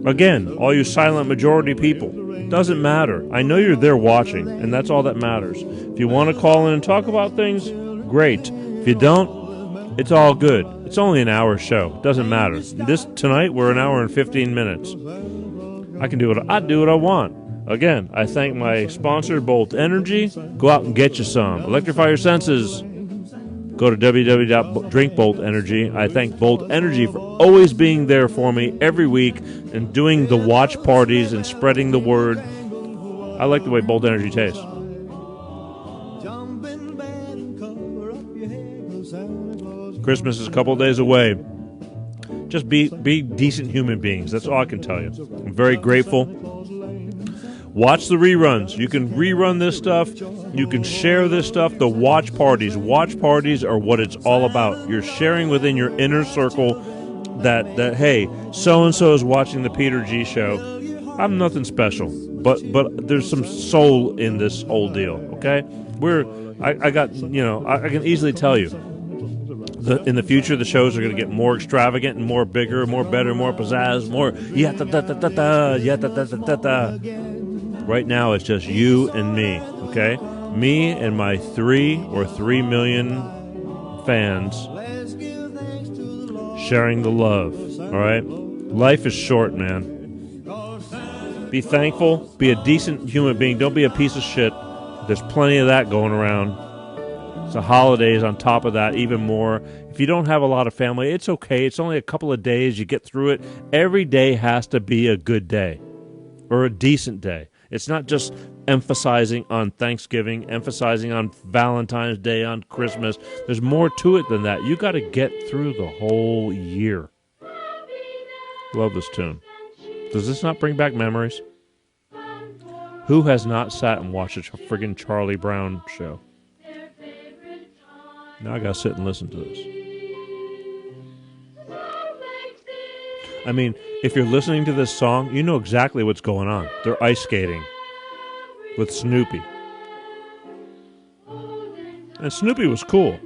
Again, all you silent majority people, doesn't matter. I know you're there watching, and that's all that matters. If you want to call in and talk about things, great. If you don't, it's all good. It's only an hour show. Doesn't matter. Tonight, we're an hour and 15 minutes. I can do what I want. Again, I thank my sponsor, Bolt Energy. Go out and get you some. Electrify your senses. Go to www.drinkboltenergy. I thank Bolt Energy for always being there for me every week and doing the watch parties and spreading the word. I like the way Bolt Energy tastes. Christmas is a couple days away. Just be decent human beings. That's all I can tell you. I'm very grateful. Watch the reruns. You can rerun this stuff. You can share this stuff. The watch parties. Watch parties are what it's all about. You're sharing within your inner circle that hey, so-and-so is watching the Peter G. Show. I'm nothing special, but there's some soul in this whole deal, okay? I can easily tell you, in the future, the shows are going to get more extravagant and more bigger, more better, more pizzazz, more Right now, it's just you and me, okay? Me and my 3 million fans sharing the love, all right? Life is short, man. Be thankful. Be a decent human being. Don't be a piece of shit. There's plenty of that going around. It's the holidays on top of that, even more. If you don't have a lot of family, it's okay. It's only a couple of days. You get through it. Every day has to be a good day or a decent day. It's not just emphasizing on Thanksgiving, emphasizing on Valentine's Day, on Christmas. There's more to it than that. You got to get through the whole year. Love this tune. Does this not bring back memories? Who has not sat and watched a friggin' Charlie Brown show? Now I got to sit and listen to this. I mean, if you're listening to this song, you know exactly what's going on. They're ice skating with Snoopy. And Snoopy was cool.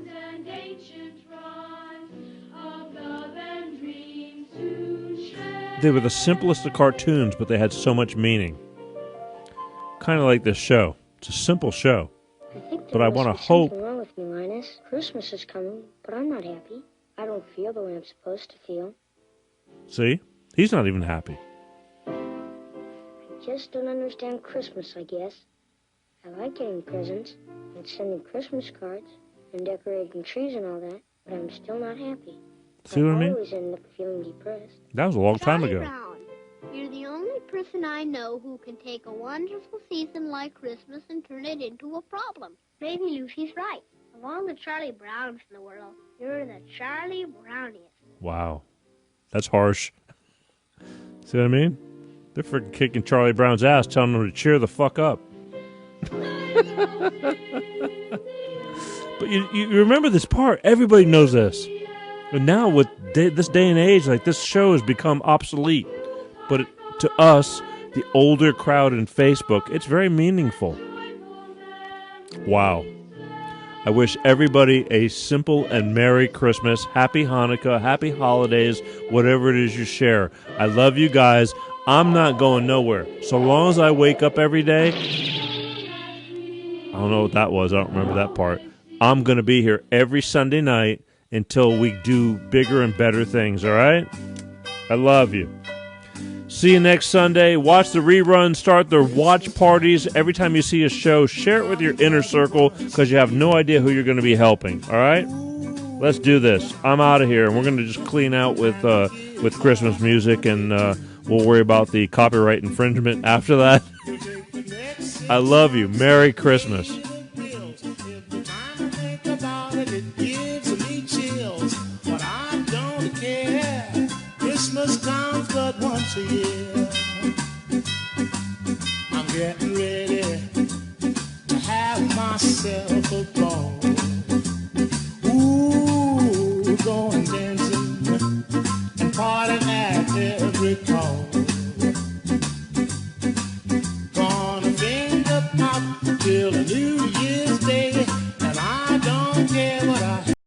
They were the simplest of cartoons, but they had so much meaning. Kind of like this show. It's a simple show. But I want to hope... Something wrong with me, Linus. Christmas is coming, but I'm not happy. I don't feel the way I'm supposed to feel. See? He's not even happy. I just don't understand Christmas, I guess. I like getting presents and sending Christmas cards and decorating trees and all that, but I'm still not happy. See what I mean? I always end up feeling depressed. That was a long time ago. Brown, you're the only person I know who can take a wonderful season like Christmas and turn it into a problem. Maybe Lucy's right. Of all the Charlie Browns in the world, you're the Charlie Browniest. Wow. That's harsh. See what I mean? They're freaking kicking Charlie Brown's ass, telling him to cheer the fuck up. But you remember this part. Everybody knows this. And now with this day and age, like, this show has become obsolete. But to us, the older crowd in Facebook, it's very meaningful. Wow. I wish everybody a simple and Merry Christmas, Happy Hanukkah, Happy Holidays, whatever it is you share. I love you guys. I'm not going nowhere. So long as I wake up every day, I don't know what that was. I don't remember that part. I'm going to be here every Sunday night until we do bigger and better things, all right? I love you. See you next Sunday. Watch the rerun. Start the watch parties. Every time you see a show, share it with your inner circle because you have no idea who you're going to be helping. All right? Let's do this. I'm out of here, and we're going to just clean out with Christmas music, and we'll worry about the copyright infringement after that. I love you. Merry Christmas. Christmas comes but once a year. I'm getting ready to have myself a ball. Ooh, going dancing and partying at every call.